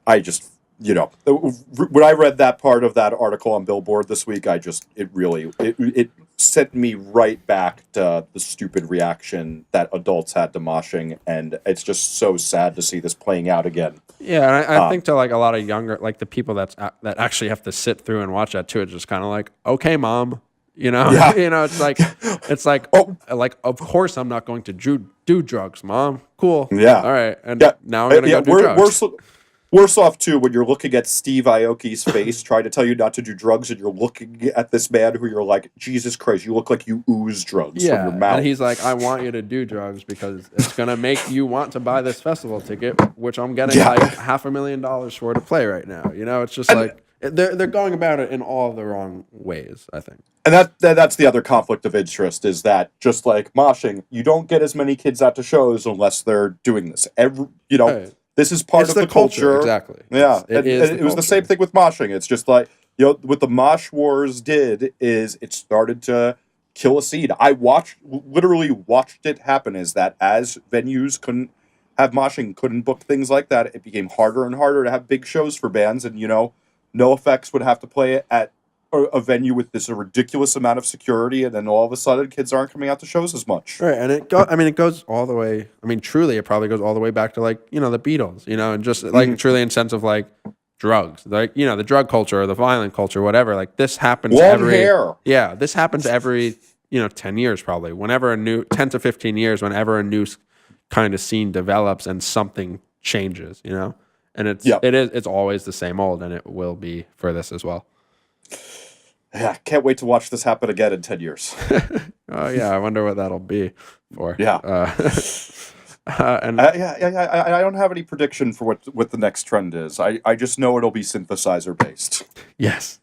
I just, when I read that part of that article on Billboard this week, it sent me right back to the stupid reaction that adults had to moshing, and it's just so sad to see this playing out again. Yeah, and I think to like a lot of younger, like the people that actually have to sit through and watch that too, it's just kind of like, okay, mom, Yeah. it's like, Oh. like of course I'm not going to do drugs, mom. Cool. Yeah. All right, and Yeah. now I'm gonna go do drugs. Worse off too when you're looking at Steve Aoki's face trying to tell you not to do drugs, and you're looking at this man who you're like, Jesus Christ, you look like you ooze drugs from your mouth. And he's like, I want you to do drugs because it's gonna make you want to buy this festival ticket, which I'm getting like $500,000 for to play right now. It's just they're going about it in all the wrong ways, I think. And that's the other conflict of interest, is that just like moshing, you don't get as many kids out to shows unless they're doing this. Right. This is part of the culture. Exactly. Yeah. It was the same thing with moshing. It's just like, what the Mosh Wars did is it started to kill a scene. I literally watched it happen, is that as venues couldn't have moshing, couldn't book things like that, it became harder and harder to have big shows for bands. And, NoFX would have to play it at a venue with this ridiculous amount of security, and then all of a sudden kids aren't coming out to shows as much. Right, and it goes all the way. I mean, truly, it probably goes all the way back to like the Beatles, and just like truly in sense of like drugs, like the drug culture or the violent culture, whatever. Like this happens hair. Yeah, this happens every 10 years probably. Whenever 10 to 15 years, whenever a new kind of scene develops and something changes, and it's always the same old, and it will be for this as well. Yeah, can't wait to watch this happen again in 10 years. Oh yeah, I wonder what that'll be for. Yeah. And I don't have any prediction for what the next trend is. I just know it'll be synthesizer based. Yes.